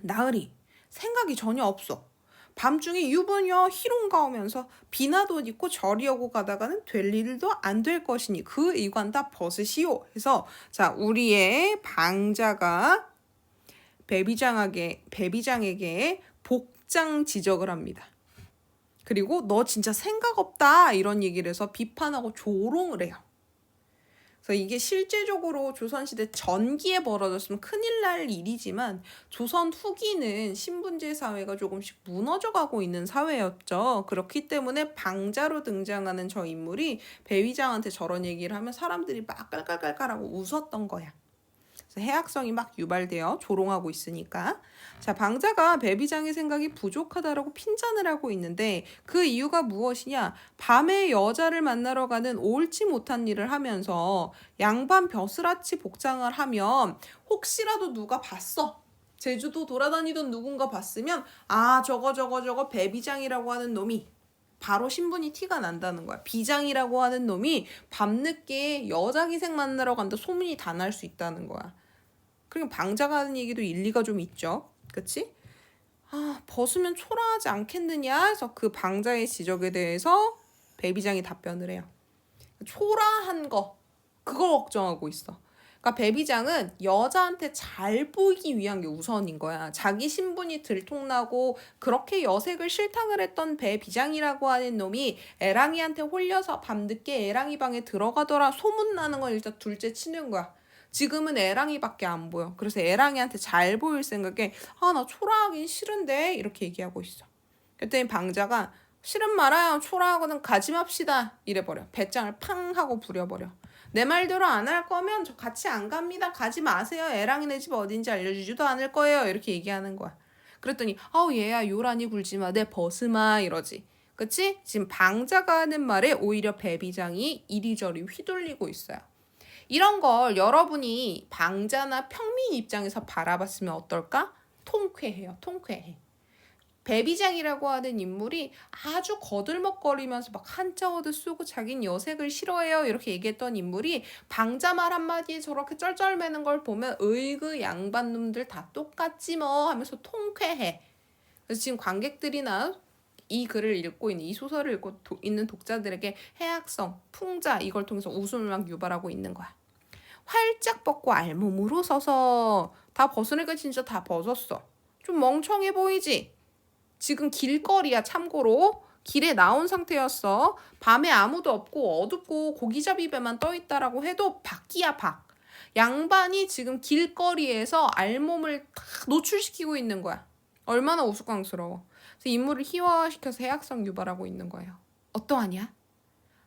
나으리 생각이 전혀 없어. 밤중에 유부녀 희롱가 오면서 비나도 옷 입고 저리하고 가다가는 될 일도 안 될 것이니 그 이관 다 벗으시오 해서, 자, 우리의 방자가 배비장에게 복장 지적을 합니다. 그리고 너 진짜 생각 없다 이런 얘기를 해서 비판하고 조롱을 해요. 그래서 이게 실제적으로 조선시대 전기에 벌어졌으면 큰일 날 일이지만 조선 후기는 신분제 사회가 조금씩 무너져가고 있는 사회였죠. 그렇기 때문에 방자로 등장하는 저 인물이 배위장한테 저런 얘기를 하면 사람들이 막 깔깔깔깔하고 웃었던 거야. 그래서 해악성이 막 유발되어 조롱하고 있으니까. 자, 방자가 배비장의 생각이 부족하다라고 핀잔을 하고 있는데 그 이유가 무엇이냐? 밤에 여자를 만나러 가는 옳지 못한 일을 하면서 양반 벼슬아치 복장을 하면 혹시라도 누가 봤어. 제주도 돌아다니던 누군가 봤으면 저거 배비장이라고 하는 놈이, 바로 신분이 티가 난다는 거야. 비장이라고 하는 놈이 밤늦게 여자 기생 만나러 간다 소문이 다 날 수 있다는 거야. 그리고 방자가 하는 얘기도 일리가 좀 있죠. 그치? 벗으면 초라하지 않겠느냐 해서 그 방자의 지적에 대해서 배비장이 답변을 해요. 초라한 거, 그걸 걱정하고 있어. 그러니까 배비장은 여자한테 잘 보이기 위한 게 우선인 거야. 자기 신분이 들통나고 그렇게 여색을 실탁을 했던 배비장이라고 하는 놈이 애랑이한테 홀려서 밤늦게 애랑이 방에 들어가더라 소문나는 건 일단 둘째 치는 거야. 지금은 애랑이밖에 안 보여. 그래서 애랑이한테 잘 보일 생각에 나 초라하긴 싫은데 이렇게 얘기하고 있어. 그랬더니 방자가 싫은 말아요. 초라하고는 가지 맙시다 이래버려. 배짱을 팡 하고 부려버려. 내 말대로 안 할 거면 저 같이 안 갑니다. 가지 마세요. 애랑이네 집 어딘지 알려주지도 않을 거예요. 이렇게 얘기하는 거야. 그랬더니 얘야 요란히 굴지 마. 내 벗으마 이러지. 그치? 지금 방자가 하는 말에 오히려 배비장이 이리저리 휘둘리고 있어요. 이런 걸 여러분이 방자나 평민 입장에서 바라봤으면 어떨까? 통쾌해요. 통쾌해. 배비장이라고 하는 인물이 아주 거들먹거리면서 막 한자 어드 쓰고 자긴 여색을 싫어해요 이렇게 얘기했던 인물이 방자 말 한마디에 저렇게 쩔쩔매는 걸 보면 으이그 양반놈들 다 똑같지 뭐 하면서 통쾌해. 그래서 지금 관객들이나 이 글을 읽고 있는 이 소설을 읽고 있는 독자들에게 해악성, 풍자 이걸 통해서 웃음을 막 유발하고 있는 거야. 활짝 뻗고 알몸으로 서서 다 벗으니까 진짜 다 벗었어. 좀 멍청해 보이지? 지금 길거리야 참고로. 길에 나온 상태였어. 밤에 아무도 없고 어둡고 고기잡이 배만 떠있다라고 해도 밖이야 밖. 양반이 지금 길거리에서 알몸을 다 노출시키고 있는 거야. 얼마나 우스꽝스러워. 그래서 인물을 희화화시켜서 해악성 유발하고 있는 거예요. 어떠하냐?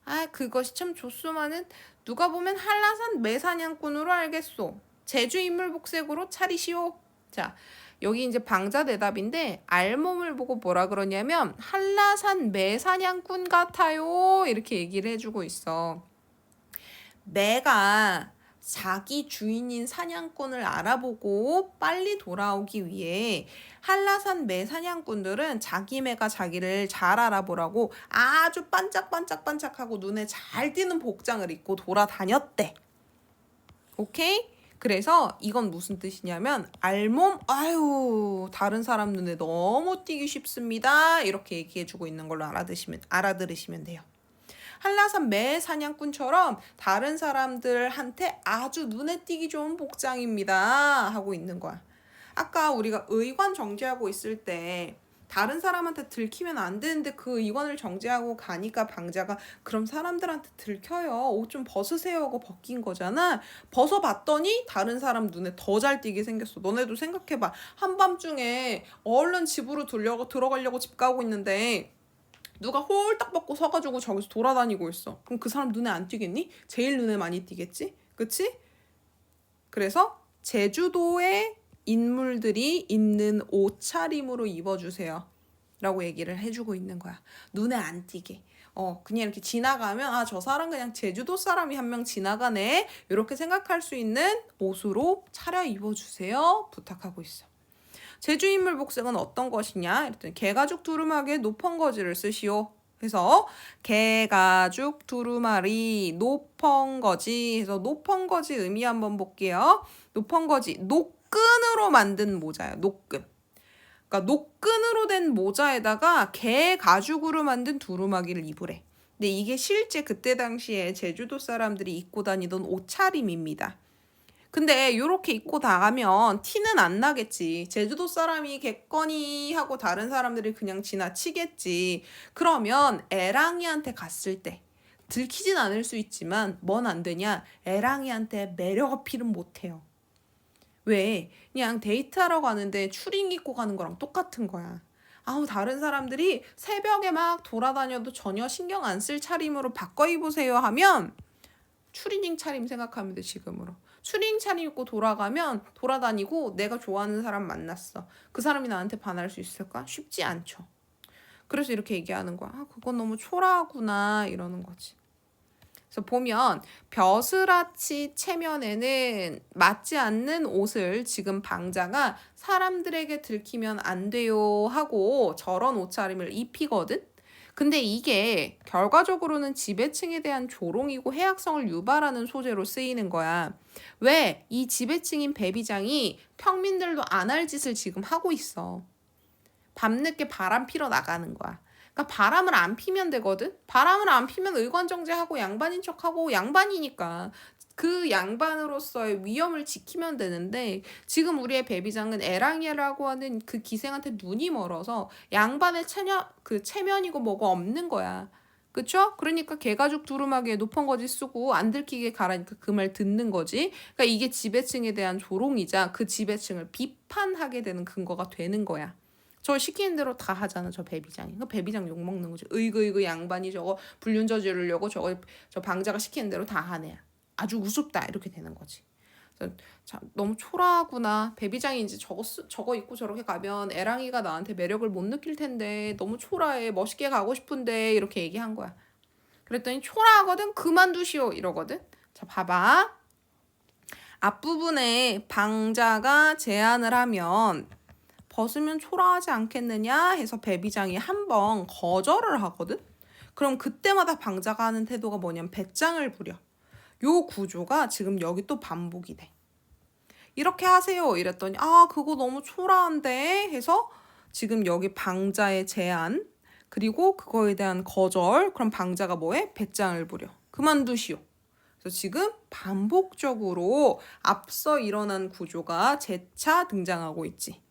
아, 그것이 참 좋소만은 누가 보면 한라산 매사냥꾼으로 알겠소. 제주 인물 복색으로 차리시오. 자, 여기 이제 방자 대답인데 알몸을 보고 뭐라 그러냐면 한라산 매사냥꾼 같아요. 이렇게 얘기를 해주고 있어. 매가 자기 주인인 사냥꾼을 알아보고 빨리 돌아오기 위해 한라산 매사냥꾼들은 자기 매가 자기를 잘 알아보라고 아주 반짝반짝반짝하고 눈에 잘 띄는 복장을 입고 돌아다녔대. 오케이? 그래서 이건 무슨 뜻이냐면 알몸 아유 다른 사람 눈에 너무 띄기 쉽습니다. 이렇게 얘기해주고 있는 걸로 알아들으시면 돼요. 한라산 매 사냥꾼처럼 다른 사람들한테 아주 눈에 띄기 좋은 복장입니다 하고 있는 거야. 아까 우리가 의관 정지하고 있을 때 다른 사람한테 들키면 안 되는데 그 의관을 정지하고 가니까 방자가 그럼 사람들한테 들켜요. 옷 좀 벗으세요 하고 벗긴 거잖아. 벗어봤더니 다른 사람 눈에 더 잘 띄게 생겼어. 너네도 생각해봐. 한밤중에 얼른 집으로 들어가려고 집 가고 있는데 누가 홀딱 벗고 서가지고 저기서 돌아다니고 있어. 그럼 그 사람 눈에 안 띄겠니? 제일 눈에 많이 띄겠지? 그치? 그래서 제주도의 인물들이 입는 옷차림으로 입어주세요 라고 얘기를 해주고 있는 거야. 눈에 안 띄게. 그냥 이렇게 지나가면 아, 저 사람 그냥 제주도 사람이 한 명 지나가네 이렇게 생각할 수 있는 옷으로 차려입어주세요 부탁하고 있어. 제주 인물 복색은 어떤 것이냐? 이랬더니 개가죽 두루마기에 노펑거지를 쓰시오. 해서 개가죽 두루마리 노펑거지 해서 노펑거지 의미 한번 볼게요. 노펑거지 노끈으로 만든 모자예요. 노끈. 그러니까 노끈으로 된 모자에다가 개가죽으로 만든 두루마기를 입으래. 근데 이게 실제 그때 당시에 제주도 사람들이 입고 다니던 옷차림입니다. 근데 이렇게 입고 나가면 티는 안 나겠지. 제주도 사람이 겠거니 하고 다른 사람들이 그냥 지나치겠지. 그러면 애랑이한테 갔을 때 들키진 않을 수 있지만 뭔 안 되냐? 애랑이한테 매력 어필은 못해요. 왜? 그냥 데이트하러 가는데 추링 입고 가는 거랑 똑같은 거야. 아우 다른 사람들이 새벽에 막 돌아다녀도 전혀 신경 안 쓸 차림으로 바꿔 입으세요 하면 추리닝 차림 생각하면 돼 지금으로. 추리닝 차림 입고 돌아다니고 내가 좋아하는 사람 만났어. 그 사람이 나한테 반할 수 있을까? 쉽지 않죠. 그래서 이렇게 얘기하는 거야. 아, 그건 너무 초라하구나 이러는 거지. 그래서 보면 벼슬아치 체면에는 맞지 않는 옷을 지금 방자가 사람들에게 들키면 안 돼요 하고 저런 옷차림을 입히거든. 근데 이게 결과적으로는 지배층에 대한 조롱이고 해악성을 유발하는 소재로 쓰이는 거야. 왜? 이 지배층인 배비장이 평민들도 안 할 짓을 지금 하고 있어. 밤늦게 바람 피러 나가는 거야. 그러니까 바람을 안 피면 되거든? 바람을 안 피면 의관정제하고 양반인 척하고 양반이니까 그 양반으로서의 위엄을 지키면 되는데 지금 우리의 배비장은 애랑이라고 하는 그 기생한테 눈이 멀어서 양반의 체면이고 뭐가 없는 거야. 그쵸? 그러니까 개가죽 두루마기에 노펑거지 쓰고 안 들키게 가라니까 그 말 듣는 거지. 그러니까 이게 지배층에 대한 조롱이자 그 지배층을 비판하게 되는 근거가 되는 거야. 저 시키는 대로 다 하잖아 저 배비장이. 그 배비장 욕먹는 거지. 으이그 양반이 저거 불륜 저지르려고 저 방자가 시키는 대로 다 하네. 아주 우습다 이렇게 되는 거지. 그래서 너무 초라하구나. 배비장이 이제 저거 입고 저렇게 가면 애랑이가 나한테 매력을 못 느낄 텐데 너무 초라해. 멋있게 가고 싶은데 이렇게 얘기한 거야. 그랬더니 초라하거든 그만두시오 이러거든. 자 봐봐. 앞부분에 방자가 제안을 하면 벗으면 초라하지 않겠느냐 해서 배비장이 한 번 거절을 하거든. 그럼 그때마다 방자가 하는 태도가 뭐냐면 배짱을 부려. 요 구조가 지금 여기 또 반복이 돼. 이렇게 하세요 이랬더니 아 그거 너무 초라한데 해서 지금 여기 방자의 제안 그리고 그거에 대한 거절. 그럼 방자가 뭐해? 배짱을 부려. 그만두시오. 그래서 지금 반복적으로 앞서 일어난 구조가 재차 등장하고 있지.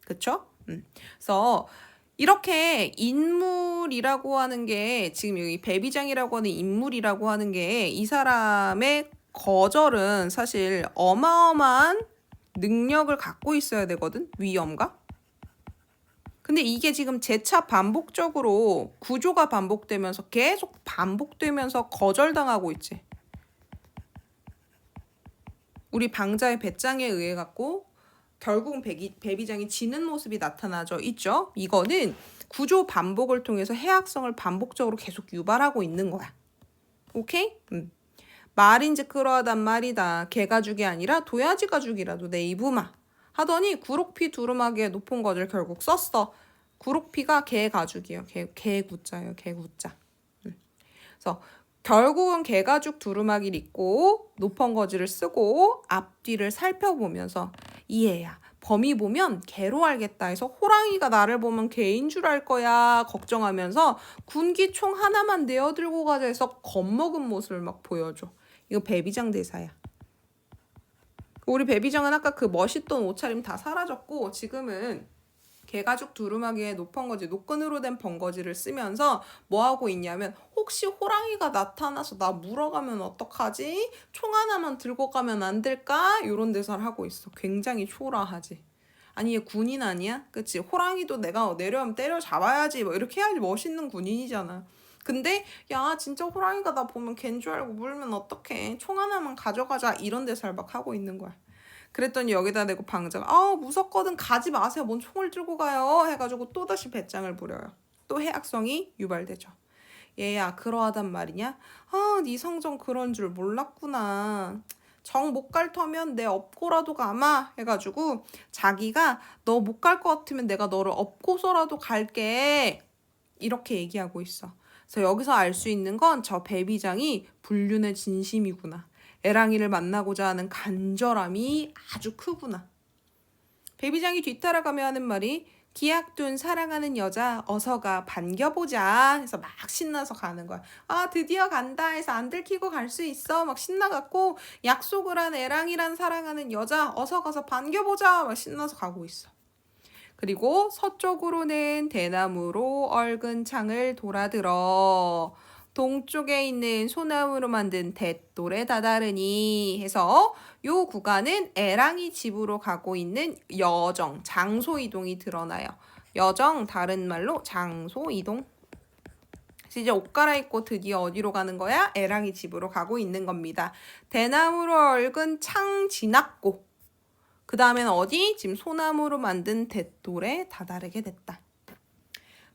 그쵸? 그래서 이렇게 인물이라고 하는 게 지금 여기 배비장이라고 하는 인물이라고 하는 게 이 사람의 거절은 사실 어마어마한 능력을 갖고 있어야 되거든. 위엄과. 근데 이게 지금 재차 반복적으로 구조가 반복되면서 계속 반복되면서 거절당하고 있지. 우리 방자의 배짱에 의해 갖고 결국은 배비장이 지는 모습이 나타나죠. 있죠? 이거는 구조 반복을 통해서 해악성을 반복적으로 계속 유발하고 있는 거야. 오케이? 말인지 그러하단 말이다. 개가죽이 아니라 도야지가죽이라도 내 이부마. 하더니 구록피 두루마기에 높은 것을 결국 썼어. 구록피가 개가죽이에요. 개구자예요. 개구자. 그래서 결국은 개가죽 두루마기를 입고 높은 거지를 쓰고 앞뒤를 살펴보면서 이해야. 범이 보면 개로 알겠다 해서 호랑이가 나를 보면 개인 줄 알 거야 걱정하면서 군기총 하나만 내어 들고 가자 해서 겁먹은 모습을 막 보여줘. 이거 배비장 대사야. 우리 배비장은 아까 그 멋있던 옷차림 다 사라졌고 지금은 개가죽 두루마기에 높은거지 노끈으로 된 번거지를 쓰면서 뭐 하고 있냐면 혹시 호랑이가 나타나서 나 물어가면 어떡하지? 총 하나만 들고 가면 안 될까? 이런 대사를 하고 있어. 굉장히 초라하지. 아니 얘 군인 아니야? 그치? 호랑이도 내가 내려오면 때려잡아야지 뭐 이렇게 해야지 멋있는 군인이잖아. 근데 야 진짜 호랑이가 나 보면 걘 줄 알고 물면 어떡해? 총 하나만 가져가자 이런 대사를 막 하고 있는 거야. 그랬더니 여기다 대고 방자가 무섭거든 가지 마세요. 뭔 총을 들고 가요? 해가지고 또다시 배짱을 부려요. 또 해악성이 유발되죠. 얘야 그러하단 말이냐? 네 성정 그런 줄 몰랐구나. 정 못 갈 터면 내 업고라도 가마 해가지고 자기가 너 못 갈 것 같으면 내가 너를 업고서라도 갈게 이렇게 얘기하고 있어. 그래서 여기서 알 수 있는 건 저 배비장이 불륜의 진심이구나. 애랑이를 만나고자 하는 간절함이 아주 크구나. 배비장이 뒤따라가며 하는 말이 기약둔 사랑하는 여자 어서가 반겨보자 해서 막 신나서 가는 거야. 드디어 간다 해서 안 들키고 갈 수 있어 막 신나갖고 약속을 한 애랑이란 사랑하는 여자 어서 가서 반겨보자 막 신나서 가고 있어. 그리고 서쪽으로는 대나무로 얽은 창을 돌아들어 동쪽에 있는 소나무로 만든 돛돌에 다다르니 해서 요 구간은 애랑이 집으로 가고 있는 여정, 장소 이동이 드러나요. 여정 다른 말로 장소 이동. 이제 옷 갈아입고 드디어 어디로 가는 거야? 애랑이 집으로 가고 있는 겁니다. 대나무로 얽은 창 지났고 그 다음엔 어디? 지금 소나무로 만든 돛돌에 다다르게 됐다.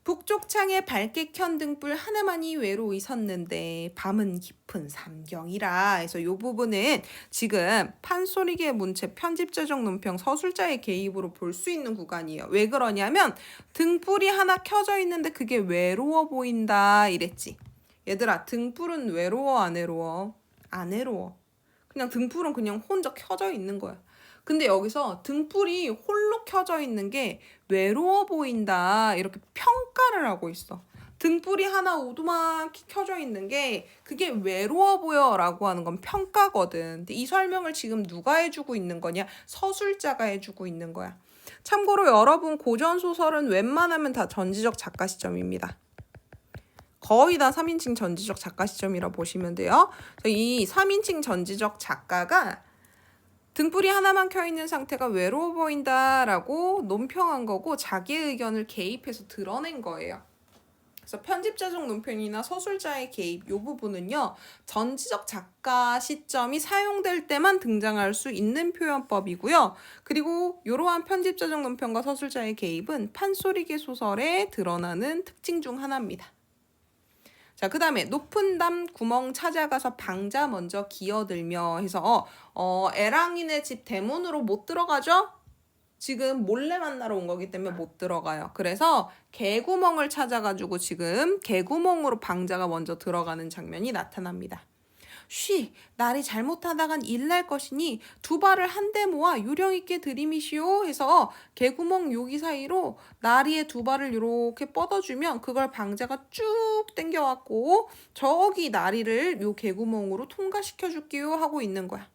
북쪽 창에 밝게 켠 등불 하나만이 외로이 섰는데 밤은 깊은 삼경이라 해서 이 부분은 지금 판소리계 문체 편집자적 논평 서술자의 개입으로 볼 수 있는 구간이에요. 왜 그러냐면 등불이 하나 켜져 있는데 그게 외로워 보인다 이랬지. 얘들아 등불은 외로워 안 외로워? 안 외로워. 그냥 등불은 그냥 혼자 켜져 있는 거야. 근데 여기서 등불이 홀로 켜져 있는 게 외로워 보인다 이렇게 평가를 하고 있어. 등불이 하나 오두막히 켜져 있는 게 그게 외로워 보여 라고 하는 건 평가거든. 근데 이 설명을 지금 누가 해주고 있는 거냐? 서술자가 해주고 있는 거야. 참고로 여러분 고전소설은 웬만하면 다 전지적 작가 시점입니다. 거의 다 3인칭 전지적 작가 시점이라 보시면 돼요. 이 3인칭 전지적 작가가 등불이 하나만 켜있는 상태가 외로워 보인다라고 논평한 거고 자기의 의견을 개입해서 드러낸 거예요. 그래서 편집자적 논평이나 서술자의 개입 이 부분은요. 전지적 작가 시점이 사용될 때만 등장할 수 있는 표현법이고요. 그리고 이러한 편집자적 논평과 서술자의 개입은 판소리계 소설에 드러나는 특징 중 하나입니다. 자, 그 다음에 높은 담 구멍 찾아가서 방자 먼저 기어들며 해서 애랑이네 집 대문으로 못 들어가죠? 지금 몰래 만나러 온 거기 때문에 못 들어가요. 그래서 개구멍을 찾아가지고 지금 개구멍으로 방자가 먼저 들어가는 장면이 나타납니다. 쉬, 날이 잘못하다간 일날 것이니 두 발을 한데 모아 요령 있게 들이미시오 해서 개구멍 여기 사이로 나리의 두 발을 이렇게 뻗어주면 그걸 방자가 쭉 당겨왔고 저기 나리를 요 개구멍으로 통과시켜 줄게요 하고 있는 거야.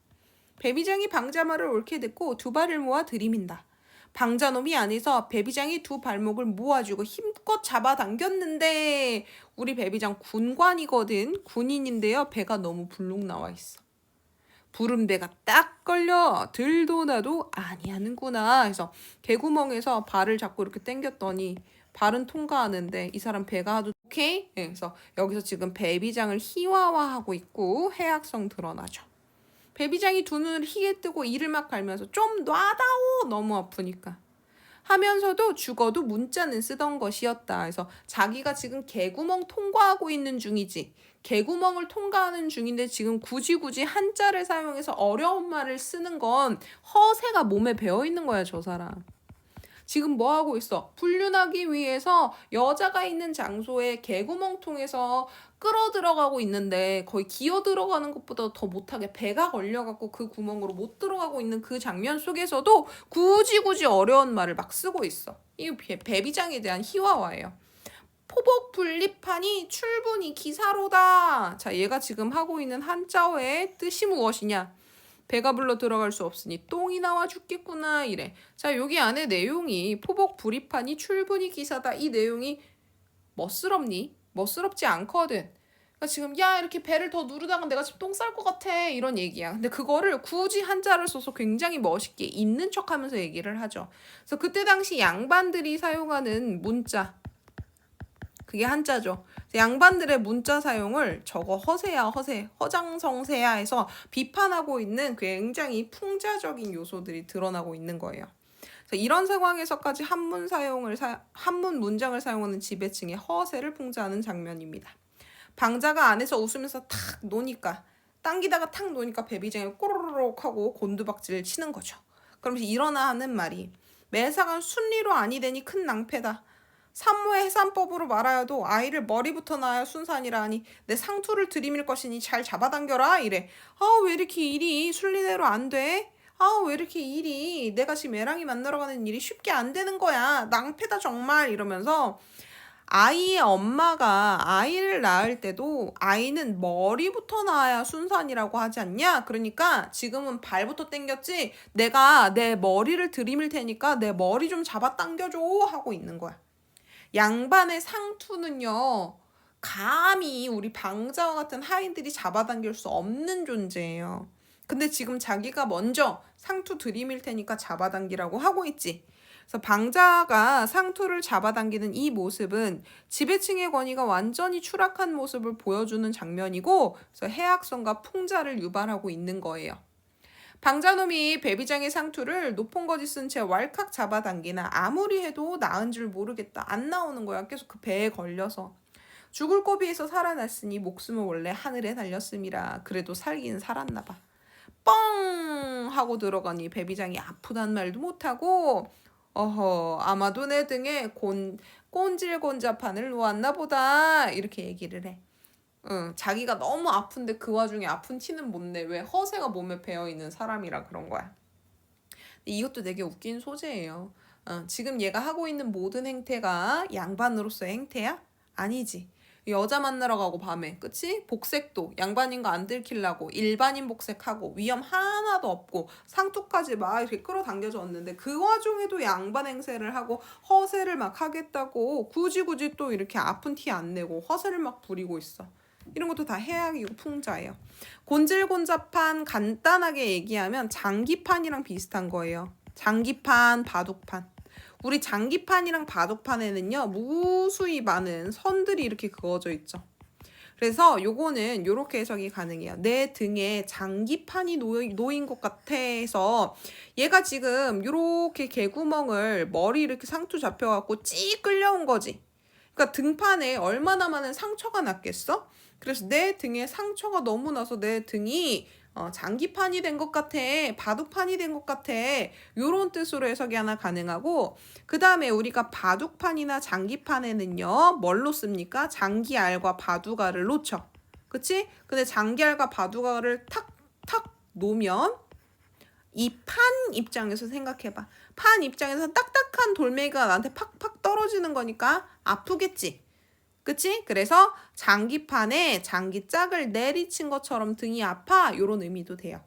베비장이 방자 말을 옳게 듣고 두 발을 모아 들이민다. 방자놈이 안에서 베비장이 두 발목을 모아주고 힘껏 잡아당겼는데 우리 베비장 군관이거든. 군인인데요. 배가 너무 불룩 나와 있어. 부름배가 딱 걸려 들도 나도 아니하는구나 해서 개구멍에서 발을 잡고 이렇게 당겼더니 발은 통과하는데 이 사람 배가 하도 오케이? 그래서 여기서 지금 베비장을 희화화하고 있고 해악성 드러나죠. 베비장이 두 눈을 희게 뜨고 이를 막 갈면서 좀 놔다오 너무 아프니까 하면서도 죽어도 문자는 쓰던 것이었다. 그래서 자기가 지금 개구멍 통과하고 있는 중이지. 개구멍을 통과하는 중인데 지금 굳이 한자를 사용해서 어려운 말을 쓰는 건 허세가 몸에 배어 있는 거야, 저 사람. 지금 뭐 하고 있어? 불륜하기 위해서 여자가 있는 장소에 개구멍 통해서 끌어 들어가고 있는데 거의 기어 들어가는 것보다 더 못하게 배가 걸려갖고 그 구멍으로 못 들어가고 있는 그 장면 속에서도 굳이 어려운 말을 막 쓰고 있어. 이 배비장에 대한 희화화예요. 포복 분립하니 출분이 기사로다. 자, 얘가 지금 하고 있는 한자어의 뜻이 무엇이냐? 배가 불러 들어갈 수 없으니 똥이 나와 죽겠구나 이래. 자, 여기 안에 내용이 포복 불입하니 출분이 기사다. 이 내용이 멋스럽니? 멋스럽지 않거든. 그러니까 지금 야 이렇게 배를 더 누르다가 내가 지금 똥 쌀 것 같아 이런 얘기야. 근데 그거를 굳이 한자를 써서 굉장히 멋있게 있는 척하면서 얘기를 하죠. 그래서 그때 당시 양반들이 사용하는 문자 그게 한자죠. 양반들의 문자 사용을 저거 허세야 허세 허장성세야 해서 비판하고 있는 굉장히 풍자적인 요소들이 드러나고 있는 거예요. 그래서 이런 상황에서까지 한문 문장을 사용하는 지배층의 허세를 풍자하는 장면입니다. 방자가 안에서 웃으면서 탁 노니까 당기다가 탁 노니까 베비장에 꼬르륵 하고 곤두박질을 치는 거죠. 그러면서 일어나 하는 말이 매사간 순리로 아니 되니 큰 낭패다. 산모의 해산법으로 말하여도 아이를 머리부터 낳아야 순산이라 하니 내 상투를 들이밀 것이니 잘 잡아당겨라 이래. 왜 이렇게 일이 순리대로 안 돼? 왜 이렇게 일이 내가 지금 애랑이 만나러 가는 일이 쉽게 안 되는 거야. 낭패다 정말 이러면서 아이의 엄마가 아이를 낳을 때도 아이는 머리부터 낳아야 순산이라고 하지 않냐? 그러니까 지금은 발부터 당겼지 내가 내 머리를 들이밀 테니까 내 머리 좀 잡아당겨줘 하고 있는 거야. 양반의 상투는요. 감히 우리 방자와 같은 하인들이 잡아당길 수 없는 존재예요. 근데 지금 자기가 먼저 상투 들이밀 테니까 잡아당기라고 하고 있지. 그래서 방자가 상투를 잡아당기는 이 모습은 지배층의 권위가 완전히 추락한 모습을 보여주는 장면이고 그래서 해악성과 풍자를 유발하고 있는 거예요. 방자놈이 베비장의 상투를 높은 거지 쓴 채 왈칵 잡아당기나 아무리 해도 나은 줄 모르겠다. 안 나오는 거야. 계속 그 배에 걸려서. 죽을 고비에서 살아났으니 목숨은 원래 하늘에 달렸음이라. 그래도 살긴 살았나 봐. 뻥 하고 들어가니 베비장이 아프단 말도 못하고 아마도 내 등에 꼰질곤잡한을 놓았나 보다 이렇게 얘기를 해. 자기가 너무 아픈데 그 와중에 아픈 티는 못 내. 왜? 허세가 몸에 배어있는 사람이라 그런 거야. 이것도 되게 웃긴 소재예요. 지금 얘가 하고 있는 모든 행태가 양반으로서의 행태야? 아니지. 여자 만나러 가고 밤에 그치? 복색도 양반인 거 안 들키려고 일반인 복색하고 위험 하나도 없고 상투까지 막 이렇게 끌어당겨졌는데 그 와중에도 양반 행세를 하고 허세를 막 하겠다고 굳이 또 이렇게 아픈 티 안 내고 허세를 막 부리고 있어. 이런 것도 다 해악이고 풍자예요. 곤질곤잡한 간단하게 얘기하면 장기판이랑 비슷한 거예요. 장기판, 바둑판. 우리 장기판이랑 바둑판에는요. 무수히 많은 선들이 이렇게 그어져 있죠. 그래서 요거는 요렇게 해석이 가능해요. 내 등에 장기판이 놓인 것 같아 해서 얘가 지금 요렇게 개구멍을 머리 이렇게 상투 잡혀갖고 찌 끌려온 거지. 그러니까 등판에 얼마나 많은 상처가 났겠어? 그래서 내 등에 상처가 너무 나서 내 등이 장기판이 된 것 같아. 바둑판이 된 것 같아. 요런 뜻으로 해석이 하나 가능하고 그 다음에 우리가 바둑판이나 장기판에는요. 뭘로 씁니까? 장기알과 바둑알을 놓쳐. 그치? 근데 장기알과 바둑알을 탁탁 놓으면 이 판 입장에서 생각해봐. 판 입장에서 딱딱한 돌멩이가 나한테 팍팍 떨어지는 거니까 아프겠지. 그치? 그래서 장기판에 장기짝을 내리친 것처럼 등이 아파. 요런 의미도 돼요.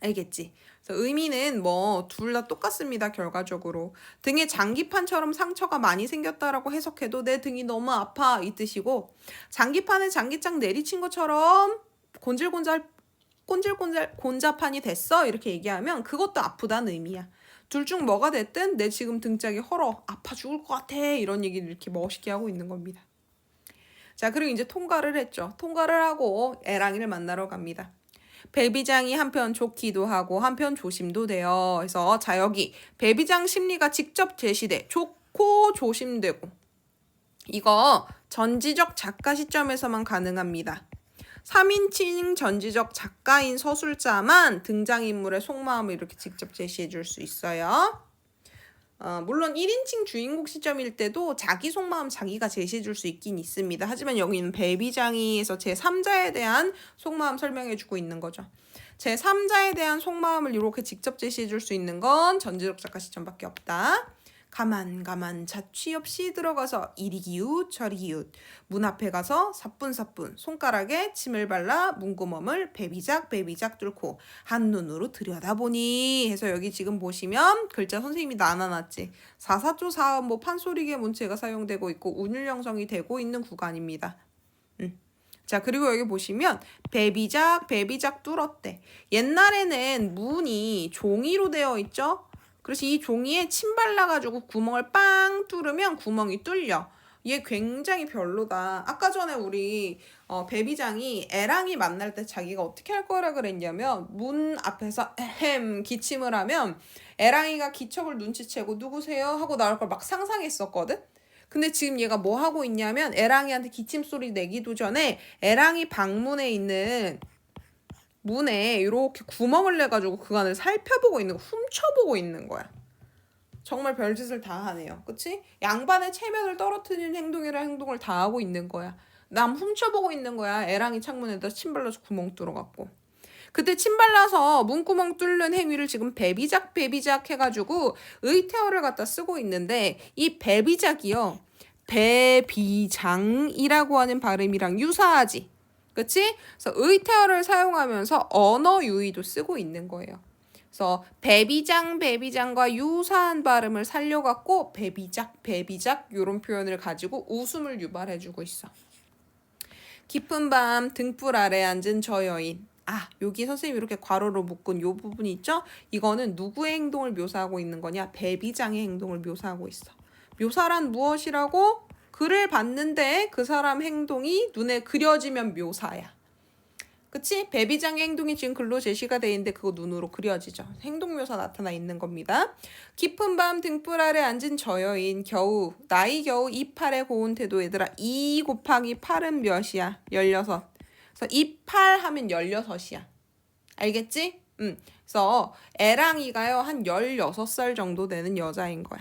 알겠지? 그래서 의미는 뭐 둘 다 똑같습니다. 결과적으로. 등에 장기판처럼 상처가 많이 생겼다라고 해석해도 내 등이 너무 아파 이 뜻이고, 장기판에 장기짝 내리친 것처럼 곤자판이 됐어 이렇게 얘기하면 그것도 아프다는 의미야. 둘 중 뭐가 됐든 내 지금 등짝이 헐어 아파 죽을 것 같아 이런 얘기를 이렇게 멋있게 하고 있는 겁니다. 자, 그리고 이제 통과를 했죠. 통과를 하고 애랑이를 만나러 갑니다. 배비장이 한편 좋기도 하고 한편 조심도 돼요. 그래서 자, 여기 배비장 심리가 직접 제시돼. 좋고 조심되고. 이거 전지적 작가 시점에서만 가능합니다. 3인칭 전지적 작가인 서술자만 등장인물의 속마음을 이렇게 직접 제시해 줄 수 있어요. 물론 1인칭 주인공 시점일 때도 자기 속마음 자기가 제시해 줄 수 있긴 있습니다. 하지만 여기는 배비장이에서 제3자에 대한 속마음 설명해 주고 있는 거죠. 제3자에 대한 속마음을 이렇게 직접 제시해 줄 수 있는 건 전지적 작가 시점밖에 없다. 가만 자취 없이 들어가서 이리 기웃 저리 기웃, 문 앞에 가서 사뿐사뿐 손가락에 침을 발라 문구멍을 베비작 뚫고 한눈으로 들여다보니 해서 여기 지금 보시면 글자 선생님이 나눠놨지. 사사조 사음 뭐 판소리계 문체가 사용되고 있고 운율 형성이 되고 있는 구간입니다. 자, 그리고 여기 보시면 베비작 뚫었대. 옛날에는 문이 종이로 되어 있죠. 그래서 이 종이에 침 발라가지고 구멍을 빵 뚫으면 구멍이 뚫려. 얘 굉장히 별로다. 아까 전에 우리 배비장이 애랑이 만날 때 자기가 어떻게 할 거라 그랬냐면 문 앞에서 기침을 하면 애랑이가 기척을 눈치채고 누구세요? 하고 나올 걸 막 상상했었거든. 근데 지금 얘가 뭐 하고 있냐면 애랑이한테 기침 소리 내기도 전에 애랑이 방문에 있는 문에 이렇게 구멍을 내가지고 그 안을 살펴보고 있는 거, 훔쳐보고 있는 거야. 정말 별짓을 다 하네요. 그치? 양반의 체면을 떨어뜨리는 행동을 다 하고 있는 거야. 남 훔쳐보고 있는 거야. 애랑이 창문에다 침 발라서 구멍 뚫어갖고. 그때 침 발라서 문구멍 뚫는 행위를 지금 배비작 해가지고 의태어를 갖다 쓰고 있는데 이 배비작이요. 배비장이라고 하는 발음이랑 유사하지. 그치? 그래서 의태어를 사용하면서 언어 유희도 쓰고 있는 거예요. 그래서 배비장과 유사한 발음을 살려갖고 배비작 이런 표현을 가지고 웃음을 유발해주고 있어. 깊은 밤 등불 아래 앉은 저 여인. 여기 선생님이 이렇게 괄호로 묶은 요 부분이 있죠? 이거는 누구의 행동을 묘사하고 있는 거냐? 배비장의 행동을 묘사하고 있어. 묘사란 무엇이라고? 글을 봤는데 그 사람 행동이 눈에 그려지면 묘사야. 그치? 배비장의 행동이 지금 글로 제시가 돼 있는데 그거 눈으로 그려지죠. 행동 묘사 나타나 있는 겁니다. 깊은 밤 등불 아래 앉은 저 여인 나이 겨우 28의 고운 태도. 얘들아 2 곱하기 8은 몇이야? 16. 그래서 28 하면 16이야. 알겠지? 그래서 애랑이가요 한 16살 정도 되는 여자인 거야.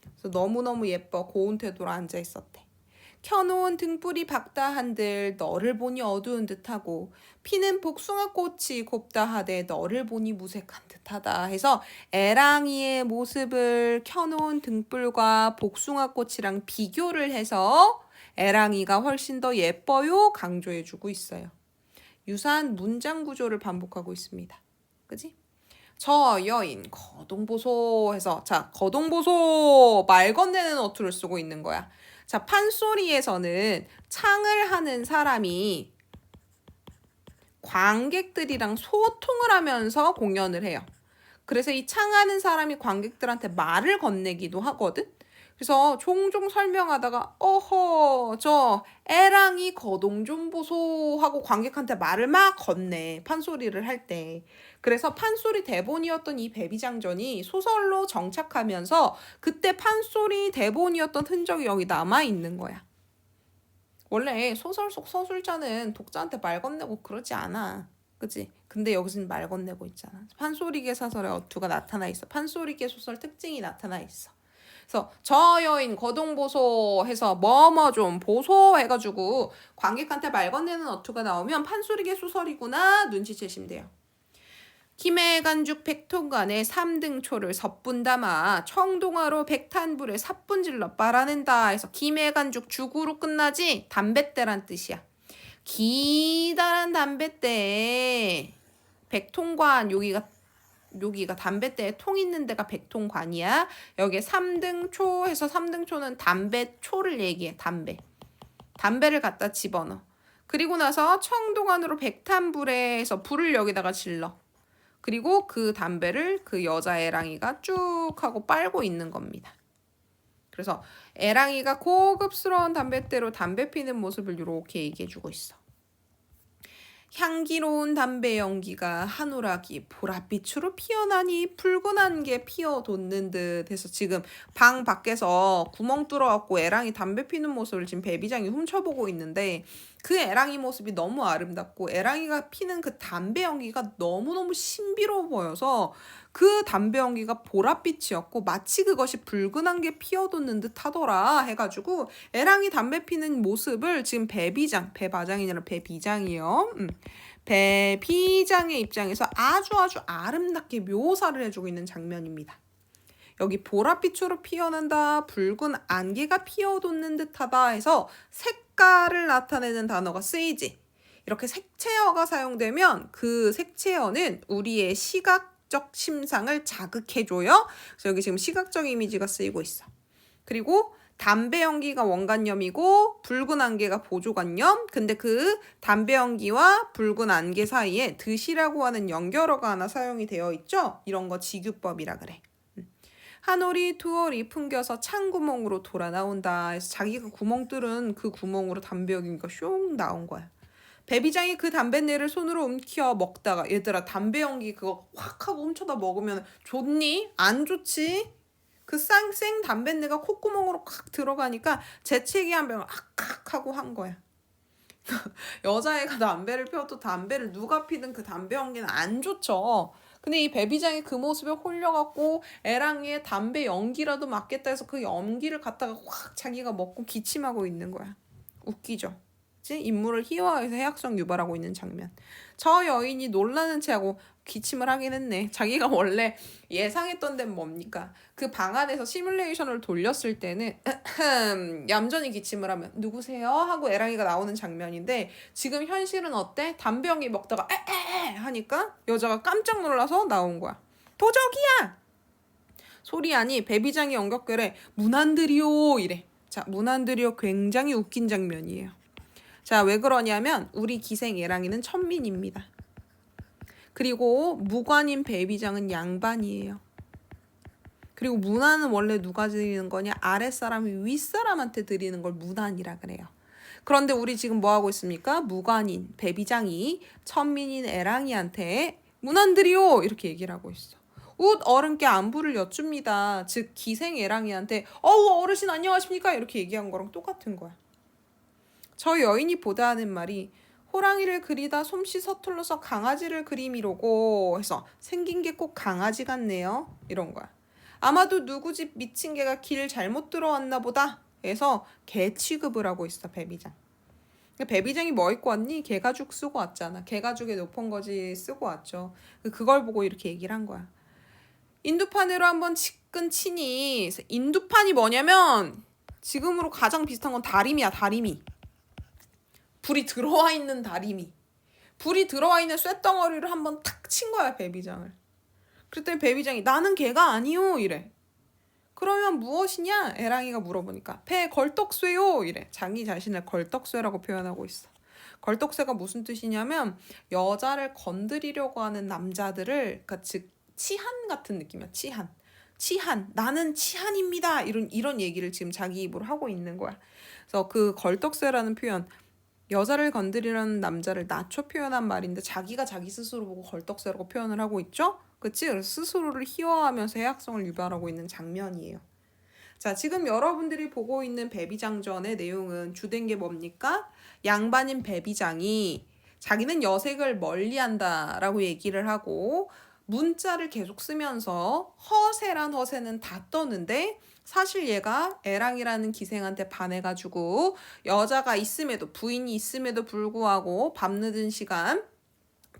그래서 너무너무 예뻐. 고운 태도로 앉아 있었대. 켜놓은 등불이 밝다 한들 너를 보니 어두운 듯하고 피는 복숭아꽃이 곱다 하되 너를 보니 무색한 듯하다 해서 애랑이의 모습을 켜놓은 등불과 복숭아꽃이랑 비교를 해서 애랑이가 훨씬 더 예뻐요 강조해주고 있어요. 유사한 문장 구조를 반복하고 있습니다. 그지? 저 여인 거동보소 해서 자 거동보소 말 건네는 어투를 쓰고 있는 거야. 자, 판소리에서는 창을 하는 사람이 관객들이랑 소통을 하면서 공연을 해요. 그래서 이 창하는 사람이 관객들한테 말을 건네기도 하거든. 그래서 종종 설명하다가 어허 저 애랑이 거동 좀 보소 하고 관객한테 말을 막 건네. 판소리를 할 때. 그래서 판소리 대본이었던 이 배비장전이 소설로 정착하면서 그때 판소리 대본이었던 흔적이 여기 남아있는 거야. 원래 소설 속 서술자는 독자한테 말 건네고 그러지 않아. 그치? 근데 여기서는 말 건네고 있잖아. 판소리계 사설의 어투가 나타나 있어. 판소리계 소설 특징이 나타나 있어. 그래서 저 여인 거동보소 해서 뭐뭐 좀 보소 해가지고 관객한테 말 건네는 어투가 나오면 판소리계 소설이구나 눈치채시면 돼요. 김해간죽 백통간에 3등초를 섭분 담아 청동화로 백탄불에 삽분질러 빨아낸다 해서 김해간죽 죽으로 끝나지 담뱃대란 뜻이야. 기다란 담뱃대 백통관 여기가 담뱃대에 통 있는 데가 백통관이야. 여기에 3등초 해서 3등초는 담배초를 얘기해. 담배를 갖다 집어넣어. 그리고 나서 청동안으로 백탄불에 해서 불을 여기다가 질러. 그리고 그 담배를 그 여자 애랑이가 쭉 하고 빨고 있는 겁니다. 그래서 애랑이가 고급스러운 담뱃대로 담배 피는 모습을 이렇게 얘기해주고 있어. 향기로운 담배 연기가 한오락이 보랏빛으로 피어나니 붉은 안개 피어돋는 듯 해서 지금 방 밖에서 구멍 뚫어갖고 애랑이 담배 피는 모습을 지금 배비장이 훔쳐보고 있는데 그 애랑이 모습이 너무 아름답고 애랑이가 피는 그 담배 연기가 너무너무 신비로워 보여서 그 담배 연기가 보랏빛이었고 마치 그것이 붉은 안개 피어돋는 듯 하더라 해가지고 애랑이 담배 피는 모습을 지금 배바장이 아니라 배비장이요. 배비장의 입장에서 아주 아름답게 묘사를 해주고 있는 장면입니다. 여기 보랏빛으로 피어난다, 붉은 안개가 피어돋는 듯하다 해서 색깔을 나타내는 단어가 쓰이지. 이렇게 색채어가 사용되면 그 색채어는 우리의 시각적 심상을 자극해줘요. 그래서 여기 지금 시각적 이미지가 쓰이고 있어. 그리고 담배 연기가 원관념이고 붉은 안개가 보조관념. 근데 그 담배 연기와 붉은 안개 사이에 드시라고 하는 연결어가 하나 사용이 되어 있죠. 이런 거 직유법이라 그래. 한 오리 두 오리 풍겨서 창구멍으로 돌아 나온다. 해서 자기가 구멍 뚫은 그 구멍으로 담배 연기가 슝 나온 거야. 배비장이 그 담뱃내를 손으로 움켜 먹다가 얘들아 담배 연기 그거 확 하고 훔쳐다 먹으면 좋니? 안 좋지? 그 생 담뱃내가 콧구멍으로 콱 들어가니까 재채기 한 병을 악악 하고 한 거야. 여자애가 담배를 피워도 담배를 누가 피든 그 담배 연기는 안 좋죠. 근데 이 배비장이 그 모습에 홀려갖고 애랑이의 담배 연기라도 맡겠다 해서 그 연기를 갖다가 확 자기가 먹고 기침하고 있는 거야. 웃기죠? 인물을 희화화해서 해악성 유발하고 있는 장면. 저 여인이 놀라는 체하고 기침을 하긴 했네. 자기가 원래 예상했던 데는 뭡니까? 그 방 안에서 시뮬레이션을 돌렸을 때는 얌전히 기침을 하면 누구세요? 하고 애랑이가 나오는 장면인데 지금 현실은 어때? 담배 연기 먹다가 에에에 하니까 여자가 깜짝 놀라서 나온 거야. 도적이야! 소리 아니 배비장이 연격결에 문안드리오 이래. 자, 문안드리오 굉장히 웃긴 장면이에요. 자, 왜 그러냐면 우리 기생 애랑이는 천민입니다. 그리고 무관인 배비장은 양반이에요. 그리고 문안은 원래 누가 드리는 거냐? 아랫사람이 윗사람한테 드리는 걸 문안이라 그래요. 그런데 우리 지금 뭐 하고 있습니까? 무관인 배비장이 천민인 애랑이한테 문안 드리오 이렇게 얘기를 하고 있어. 웃 어른께 안부를 여쭙니다. 즉 기생 애랑이한테 어르신 안녕하십니까? 이렇게 얘기한 거랑 똑같은 거야. 저 여인이 보다 하는 말이 호랑이를 그리다 솜씨 서툴러서 강아지를 그림이로고 해서 생긴 게 꼭 강아지 같네요. 이런 거야. 아마도 누구 집 미친 개가 길 잘못 들어왔나 보다 해서 개 취급을 하고 있어 배비장. 배비장이 뭐 입고 왔니? 개가죽 쓰고 왔잖아. 개가죽에 높은 거지 쓰고 왔죠. 그걸 보고 이렇게 얘기를 한 거야. 인두판으로 한번 치끈 치니 인두판이 뭐냐면 지금으로 가장 비슷한 건 다리미야. 다리미. 불이 들어와 있는 다리미. 불이 들어와 있는 쇳덩어리를 한번 탁 친 거야 배비장을. 그랬더니 배비장이 나는 개가 아니요 이래. 그러면 무엇이냐? 애랑이가 물어보니까 배 걸떡쇠요 이래. 자기 자신을 걸떡쇠라고 표현하고 있어. 걸떡쇠가 무슨 뜻이냐면 여자를 건드리려고 하는 남자들을 그러니까 즉 치한 같은 느낌이야. 치한 나는 치한입니다 이런 얘기를 지금 자기 입으로 하고 있는 거야. 그래서 그 걸떡쇠라는 표현 여자를 건드리려는 남자를 낮춰 표현한 말인데 자기가 자기 스스로 보고 걸떡쇠라고 표현을 하고 있죠. 그치? 그래서 스스로를 희화하면서 해악성을 유발하고 있는 장면이에요. 자, 지금 여러분들이 보고 있는 배비장전의 내용은 주된 게 뭡니까? 양반인 배비장이 자기는 여색을 멀리한다라고 얘기를 하고 문자를 계속 쓰면서 허세란 허세는 다 떠는데 사실 얘가 애랑이라는 기생한테 반해가지고 여자가 있음에도 부인이 있음에도 불구하고 밤늦은 시간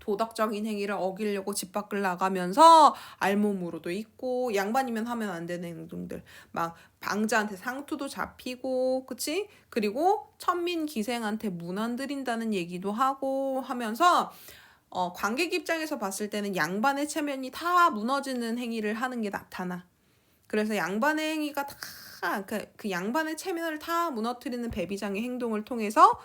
도덕적인 행위를 어기려고 집 밖을 나가면서 알몸으로도 있고 양반이면 하면 안 되는 행동들 막 방자한테 상투도 잡히고 그치? 그리고 천민 기생한테 문 안 들인다는 얘기도 하고 하면서 관객 입장에서 봤을 때는 양반의 체면이 다 무너지는 행위를 하는 게 나타나. 그래서 양반의 행위가 다 그 양반의 체면을 다 무너뜨리는 배비장의 행동을 통해서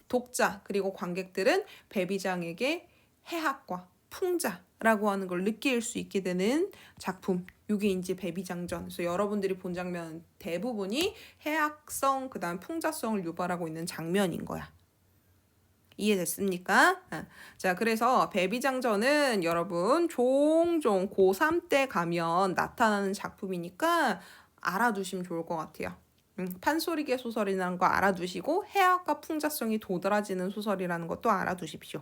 독자 그리고 관객들은 배비장에게 해학과 풍자라고 하는 걸 느낄 수 있게 되는 작품. 이게 이제 배비장전. 그래서 여러분들이 본 장면 대부분이 해학성 그다음 풍자성을 유발하고 있는 장면인 거야. 이해됐습니까? 자, 그래서 배비장전은 여러분 종종 고3 때 가면 나타나는 작품이니까 알아두시면 좋을 것 같아요. 판소리계 소설이라는 거 알아두시고 해학과 풍자성이 도드라지는 소설이라는 것도 알아두십시오.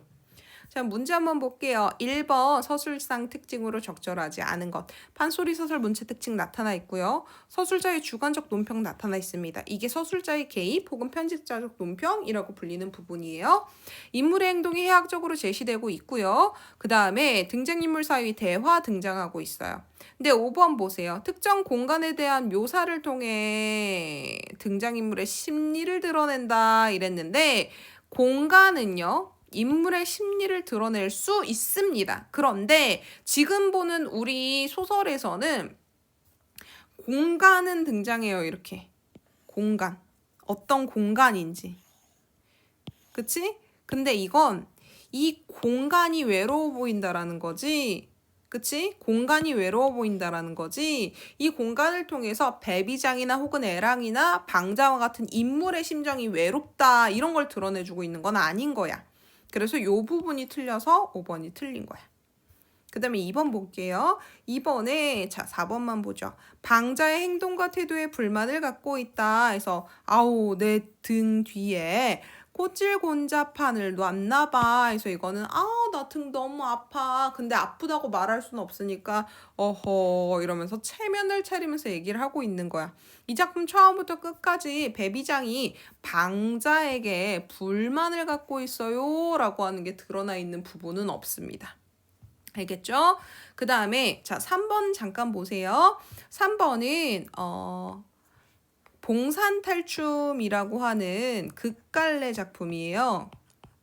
자, 문제 한번 볼게요. 1번 서술상 특징으로 적절하지 않은 것. 판소리 소설 문체 특징 나타나 있고요. 서술자의 주관적 논평 나타나 있습니다. 이게 서술자의 개입 혹은 편집자적 논평이라고 불리는 부분이에요. 인물의 행동이 해학적으로 제시되고 있고요. 그 다음에 등장인물 사이 대화 등장하고 있어요. 근데 5번 보세요. 특정 공간에 대한 묘사를 통해 등장인물의 심리를 드러낸다 이랬는데 공간은요. 인물의 심리를 드러낼 수 있습니다. 그런데 지금 보는 우리 소설에서는 공간은 등장해요. 이렇게. 공간. 어떤 공간인지. 그치? 근데 이건 이 공간이 외로워 보인다라는 거지. 그치? 공간이 외로워 보인다라는 거지. 이 공간을 통해서 배비장이나 혹은 애랑이나 방자와 같은 인물의 심정이 외롭다 이런 걸 드러내주고 있는 건 아닌 거야. 그래서 이 부분이 틀려서 5번이 틀린 거야. 그 다음에 2번 볼게요. 2번에 자 4번만 보죠. 방자의 행동과 태도에 불만을 갖고 있다. 해서 아우 내 등 뒤에 코찔곤잡판을 놨나 봐. 그래서 이거는 나 등 너무 아파. 근데 아프다고 말할 수는 없으니까 어허 이러면서 체면을 차리면서 얘기를 하고 있는 거야. 이 작품 처음부터 끝까지 배비장이 방자에게 불만을 갖고 있어요 라고 하는 게 드러나 있는 부분은 없습니다. 알겠죠? 그 다음에 자 3번 잠깐 보세요. 3번은 봉산탈춤이라고 하는 극갈래 작품이에요.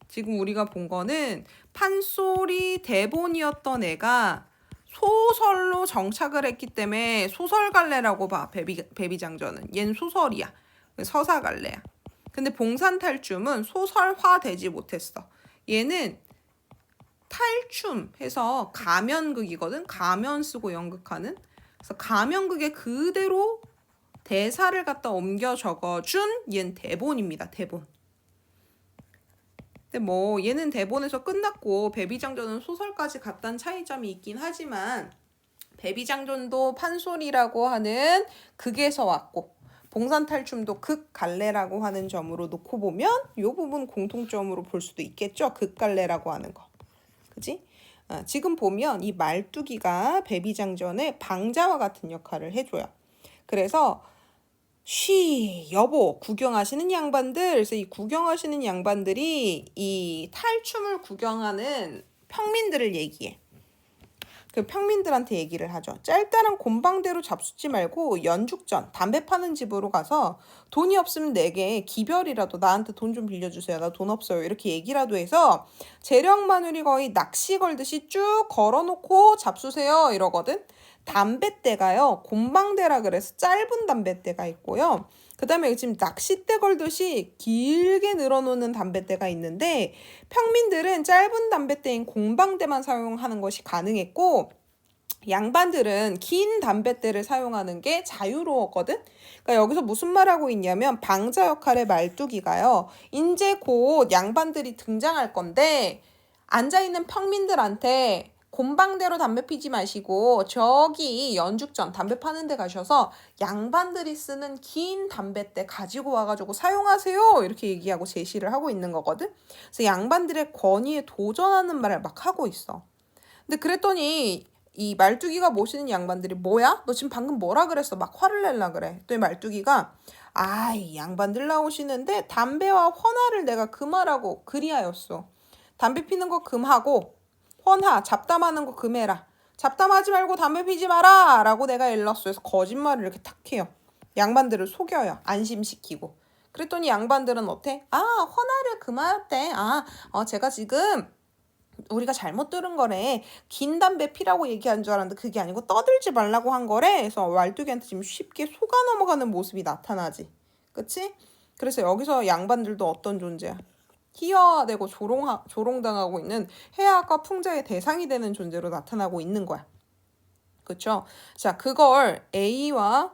지금 우리가 본 거는 판소리 대본이었던 애가 소설로 정착을 했기 때문에 소설갈래라고 봐. 배비장전은. 얘는 소설이야. 서사갈래야. 근데 봉산탈춤은 소설화 되지 못했어. 얘는 탈춤해서 가면극이거든. 가면 쓰고 연극하는. 그래서 가면극에 그대로 대사를 갖다 옮겨 적어준 얘는 대본입니다. 대본. 근데 뭐 얘는 대본에서 끝났고 배비장전은 소설까지 갔다는 차이점이 있긴 하지만 배비장전도 판소리라고 하는 극에서 왔고 봉산탈춤도 극갈래라고 하는 점으로 놓고 보면 이 부분 공통점으로 볼 수도 있겠죠. 극갈래라고 하는 거. 그지? 지금 보면 이 말뚝이가 배비장전의 방자와 같은 역할을 해줘요. 그래서 쉬 여보 구경하시는 양반들 그래서 이 구경하시는 양반들이 이 탈춤을 구경하는 평민들을 얘기해. 그 평민들한테 얘기를 하죠. 짤짤한 곰방대로 잡숫지 말고 연죽전 담배 파는 집으로 가서 돈이 없으면 내게 기별이라도 나한테 돈 좀 빌려주세요. 나 돈 없어요. 이렇게 얘기라도 해서 재력마늘이 거의 낚시 걸듯이 쭉 걸어놓고 잡수세요 이러거든. 담뱃대가요. 곰방대라 그래서 짧은 담뱃대가 있고요. 그 다음에 지금 낚싯대 걸듯이 길게 늘어놓는 담뱃대가 있는데 평민들은 짧은 담뱃대인 곰방대만 사용하는 것이 가능했고 양반들은 긴 담뱃대를 사용하는 게 자유로웠거든. 그러니까 여기서 무슨 말하고 있냐면 방자 역할의 말뚝이가요. 이제 곧 양반들이 등장할 건데 앉아있는 평민들한테 곰방대로 담배 피지 마시고 저기 연죽전 담배 파는 데 가셔서 양반들이 쓰는 긴 담뱃대 가지고 와가지고 사용하세요 이렇게 얘기하고 제시를 하고 있는 거거든. 그래서 양반들의 권위에 도전하는 말을 막 하고 있어. 근데 그랬더니 이 말뚝이가 모시는 양반들이 뭐야? 너 지금 방금 뭐라 그랬어? 막 화를 낼라 그래. 또 이 말뚝이가 이 양반들 나오시는데 담배와 헌화를 내가 금하라고 그리하였어. 담배 피는 거 금하고 헌화 잡담하는 거 금해라. 잡담하지 말고 담배 피지 마라 라고 내가 일렀어. 그래서 거짓말을 이렇게 탁 해요. 양반들을 속여요. 안심시키고. 그랬더니 양반들은 어때? 헌화를 금하였대. 제가 지금 우리가 잘못 들은 거래. 긴 담배 피라고 얘기한 줄 알았는데 그게 아니고 떠들지 말라고 한 거래. 그래서 말뚝이한테 지금 쉽게 속아 넘어가는 모습이 나타나지. 그치? 그래서 여기서 양반들도 어떤 존재야? 희화화되고 조롱당하고 있는 해악과 풍자의 대상이 되는 존재로 나타나고 있는 거야. 그쵸? 자, 그걸 A와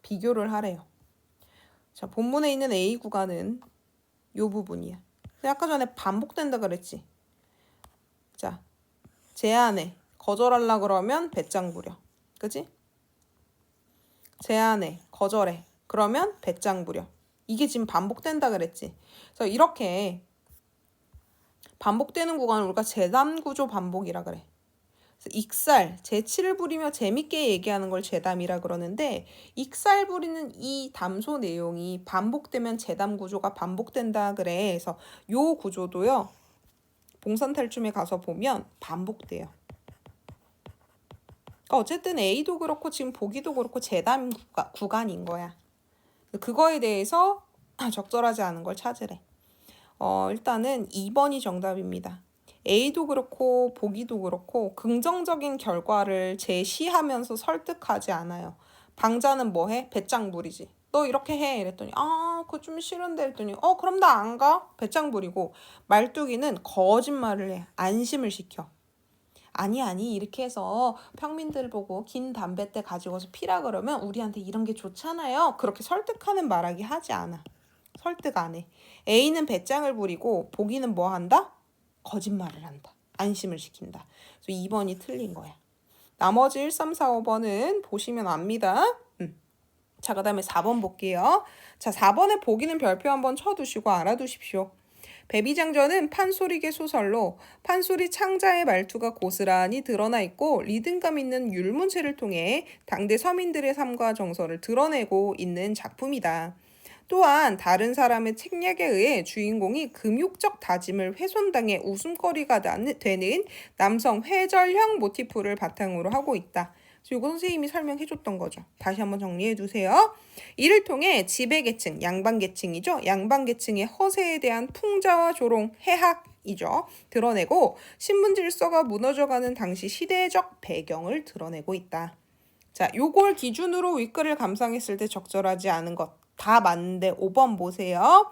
비교를 하래요. 자, 본문에 있는 A 구간은 요 부분이야. 아까 전에 반복된다 그랬지? 자, 제안해. 거절하려 그러면 배짱 부려. 그치? 제안해. 거절해. 그러면 배짱 부려. 이게 지금 반복된다 그랬지? 그래서 이렇게 반복되는 구간을 우리가 재담구조 반복이라 그래. 그래서 익살, 재치를 부리며 재밌게 얘기하는 걸 재담이라 그러는데 익살 부리는 이 담소 내용이 반복되면 재담 구조가 반복된다 그래. 그래서 요 구조도요. 봉선탈춤에 가서 보면 반복돼요. 그러니까 어쨌든 A도 그렇고 지금 보기도 그렇고 재담 구간인 거야. 그거에 대해서 적절하지 않은 걸 찾으래. 일단은 2번이 정답입니다. A도 그렇고 보기도 그렇고 긍정적인 결과를 제시하면서 설득하지 않아요. 방자는 뭐 해? 배짱 부리지. 너 이렇게 해. 이랬더니 그거 좀 싫은데. 이랬더니 그럼 나 안 가. 배짱 부리고 말뚝이는 거짓말을 해. 안심을 시켜. 아니 이렇게 해서 평민들 보고 긴 담뱃대 가지고서 피라 그러면 우리한테 이런 게 좋잖아요. 그렇게 설득하는 말하기 하지 않아. 설득 안 해. A는 배짱을 부리고 보기는 뭐 한다? 거짓말을 한다. 안심을 시킨다. 그래서 2번이 틀린 거야. 나머지 1, 3, 4, 5번은 보시면 압니다. 자, 그 다음에 4번 볼게요. 자, 4번에 보기는 별표 한번 쳐두시고 알아두십시오. 배비장전은 판소리계 소설로 판소리 창자의 말투가 고스란히 드러나 있고 리듬감 있는 율문체를 통해 당대 서민들의 삶과 정서를 드러내고 있는 작품이다. 또한 다른 사람의 책략에 의해 주인공이 금욕적 다짐을 훼손당해 웃음거리가 되는 남성 회절형 모티프를 바탕으로 하고 있다. 이거 선생님이 설명해줬던 거죠. 다시 한번 정리해주세요. 이를 통해 지배계층, 양반계층이죠. 양반계층의 허세에 대한 풍자와 조롱, 해학이죠. 드러내고 신분질서가 무너져가는 당시 시대적 배경을 드러내고 있다. 자, 요걸 기준으로 윗글을 감상했을 때 적절하지 않은 것 다 맞는데 5번 보세요.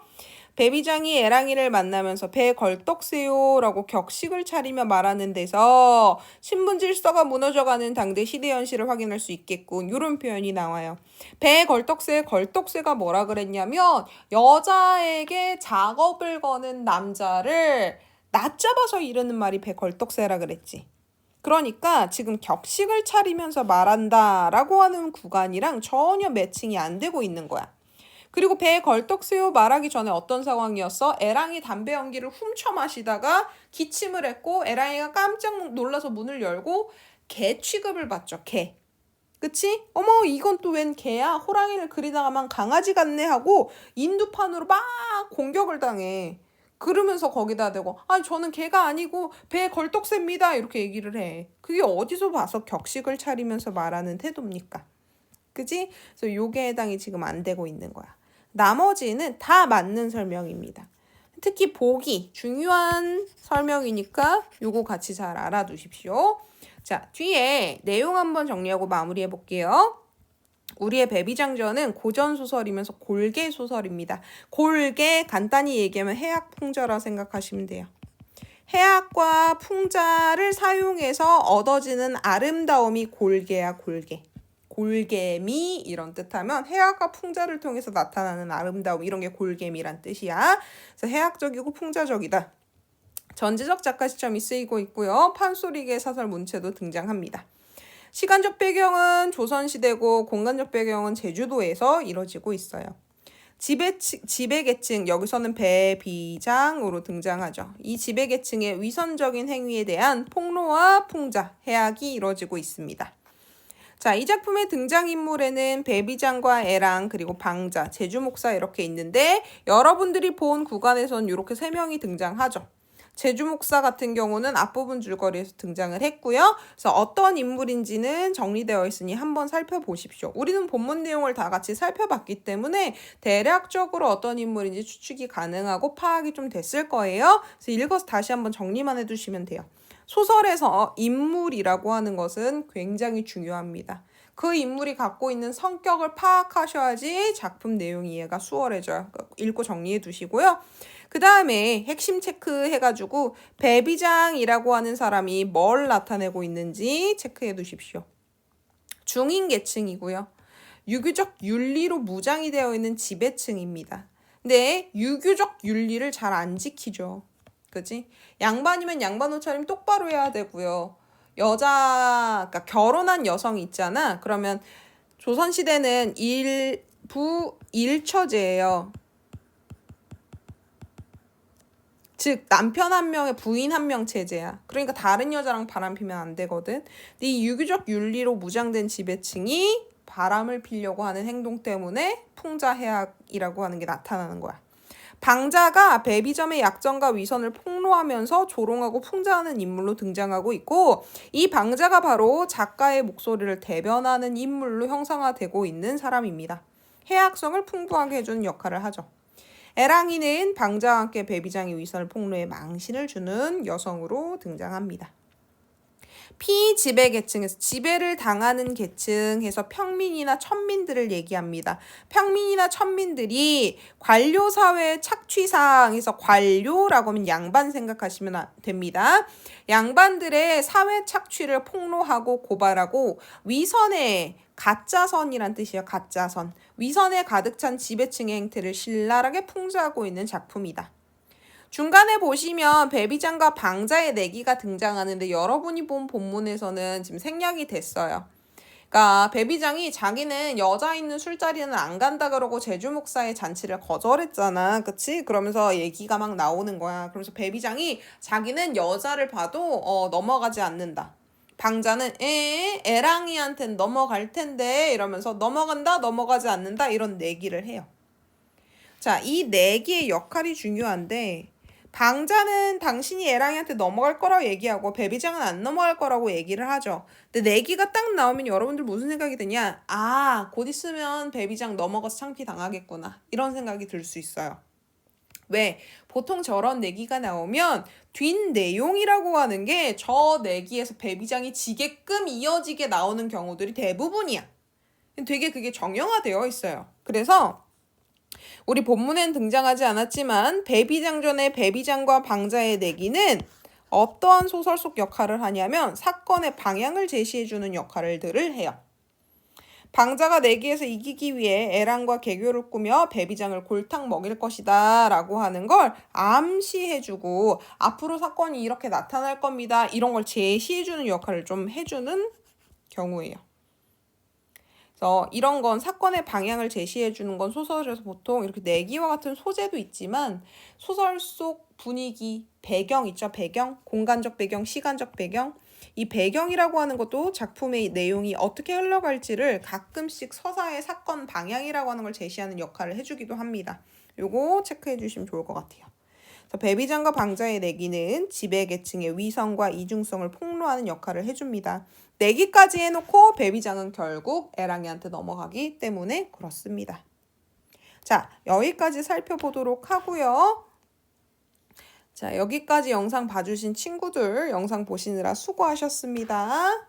배비장이 애랑이를 만나면서 배 걸떡세요 라고 격식을 차리며 말하는 데서 신분 질서가 무너져가는 당대 시대 현실을 확인할 수 있겠군. 이런 표현이 나와요. 배 걸떡새가 뭐라 그랬냐면 여자에게 작업을 거는 남자를 낮잡아서 이르는 말이 배 걸떡새라 그랬지. 그러니까 지금 격식을 차리면서 말한다라고 하는 구간이랑 전혀 매칭이 안 되고 있는 거야. 그리고 배 걸떡새요 말하기 전에 어떤 상황이었어? 애랑이 담배 연기를 훔쳐 마시다가 기침을 했고 애랑이가 깜짝 놀라서 문을 열고 개 취급을 받죠. 개. 그치? 어머 이건 또 웬 개야? 호랑이를 그리다가만 강아지 같네 하고 인두판으로 막 공격을 당해. 그러면서 거기다 대고 저는 개가 아니고 배 걸떡새입니다. 이렇게 얘기를 해. 그게 어디서 봐서 격식을 차리면서 말하는 태도입니까? 그치? 그래서 요게 해당이 지금 안 되고 있는 거야. 나머지는 다 맞는 설명입니다. 특히 보기 중요한 설명이니까 요거 같이 잘 알아두십시오. 자, 뒤에 내용 한번 정리하고 마무리해 볼게요. 우리의 배비장전은 고전소설이면서 골계소설입니다. 골계 간단히 얘기하면 해학풍자라 생각하시면 돼요. 해학과 풍자를 사용해서 얻어지는 아름다움이 골계야, 골계. 골개미 이런 뜻하면 해학과 풍자를 통해서 나타나는 아름다움 이런 게 골개미란 뜻이야. 그래서 해학적이고 풍자적이다. 전제적 작가 시점이 쓰이고 있고요. 판소리계 사설 문체도 등장합니다. 시간적 배경은 조선시대고 공간적 배경은 제주도에서 이뤄지고 있어요. 지배계층, 여기서는 배비장으로 등장하죠. 이 지배계층의 위선적인 행위에 대한 폭로와 풍자, 해악이 이루어지고 있습니다. 자, 이 작품의 등장인물에는 배비장과 애랑 그리고 방자, 제주목사 이렇게 있는데 여러분들이 본 구간에선 이렇게 3명이 등장하죠. 제주목사 같은 경우는 앞부분 줄거리에서 등장을 했고요. 그래서 어떤 인물인지는 정리되어 있으니 한번 살펴보십시오. 우리는 본문 내용을 다 같이 살펴봤기 때문에 대략적으로 어떤 인물인지 추측이 가능하고 파악이 좀 됐을 거예요. 그래서 읽어서 다시 한번 정리만 해두시면 돼요. 소설에서 인물이라고 하는 것은 굉장히 중요합니다. 그 인물이 갖고 있는 성격을 파악하셔야지 작품 내용 이해가 수월해져요. 읽고 정리해 두시고요. 그 다음에 핵심 체크해가지고 배비장이라고 하는 사람이 뭘 나타내고 있는지 체크해 두십시오. 중인 계층이고요. 유교적 윤리로 무장이 되어 있는 지배층입니다. 근데 유교적 윤리를 잘 안 지키죠. 그지? 양반이면 양반 옷차림 똑바로 해야 되고요. 그러니까 결혼한 여성이 있잖아. 그러면 조선시대는 부일처제예요. 즉 남편 한 명에 부인 한 명 체제야. 그러니까 다른 여자랑 바람 피면 안 되거든. 근데 이 유교적 윤리로 무장된 지배층이 바람을 피려고 하는 행동 때문에 풍자해악이라고 하는 게 나타나는 거야. 방자가 배비점의 약점과 위선을 폭로하면서 조롱하고 풍자하는 인물로 등장하고 있고, 이 방자가 바로 작가의 목소리를 대변하는 인물로 형상화되고 있는 사람입니다. 해악성을 풍부하게 해주는 역할을 하죠. 애랑이는 방자와 함께 배비장의 위선을 폭로해 망신을 주는 여성으로 등장합니다. 피지배 계층에서 지배를 당하는 계층에서 평민이나 천민들을 얘기합니다. 평민이나 천민들이 관료 사회의 착취상에서 관료라고 하면 양반 생각하시면 됩니다. 양반들의 사회 착취를 폭로하고 고발하고 위선의 가짜선이란 뜻이에요. 가짜선. 위선에 가득 찬 지배층의 행태를 신랄하게 풍자하고 있는 작품이다. 중간에 보시면 배비장과 방자의 내기가 등장하는데 여러분이 본 본문에서는 지금 생략이 됐어요. 그러니까 배비장이 자기는 여자 있는 술자리는 안 간다 그러고 제주목사의 잔치를 거절했잖아. 그치? 그러면서 얘기가 막 나오는 거야. 그러면서 배비장이 자기는 여자를 봐도 넘어가지 않는다. 방자는 애랑이한텐 넘어갈 텐데 이러면서 넘어간다 넘어가지 않는다 이런 내기를 해요. 자, 이 내기의 역할이 중요한데 방자는 당신이 애랑이한테 넘어갈 거라고 얘기하고 배비장은 안 넘어갈 거라고 얘기를 하죠. 근데 내기가 딱 나오면 여러분들 무슨 생각이 드냐? 곧 있으면 배비장 넘어가서 창피 당하겠구나. 이런 생각이 들 수 있어요. 왜? 보통 저런 내기가 나오면 뒷내용이라고 하는 게 저 내기에서 배비장이 지게끔 이어지게 나오는 경우들이 대부분이야. 되게 그게 정형화되어 있어요. 그래서 우리 본문엔 등장하지 않았지만 배비장전의 배비장과 방자의 내기는 어떠한 소설 속 역할을 하냐면 사건의 방향을 제시해주는 역할들을 해요. 방자가 내기에서 이기기 위해 애랑과 개교를 꾸며 배비장을 골탕 먹일 것이다 라고 하는 걸 암시해주고 앞으로 사건이 이렇게 나타날 겁니다. 이런 걸 제시해주는 역할을 좀 해주는 경우예요. 그래서 이런 건 사건의 방향을 제시해주는 건 소설에서 보통 이렇게 내기와 같은 소재도 있지만 소설 속 분위기, 배경 있죠? 배경, 공간적 배경, 시간적 배경. 이 배경이라고 하는 것도 작품의 내용이 어떻게 흘러갈지를 가끔씩 서사의 사건 방향이라고 하는 걸 제시하는 역할을 해주기도 합니다. 요거 체크해 주시면 좋을 것 같아요. 배비장과 방자의 내기는 지배계층의 위선과 이중성을 폭로하는 역할을 해줍니다. 내기까지 해놓고 배비장은 결국 애랑이한테 넘어가기 때문에 그렇습니다. 자, 여기까지 살펴보도록 하고요. 자, 여기까지 영상 봐주신 친구들 영상 보시느라 수고하셨습니다.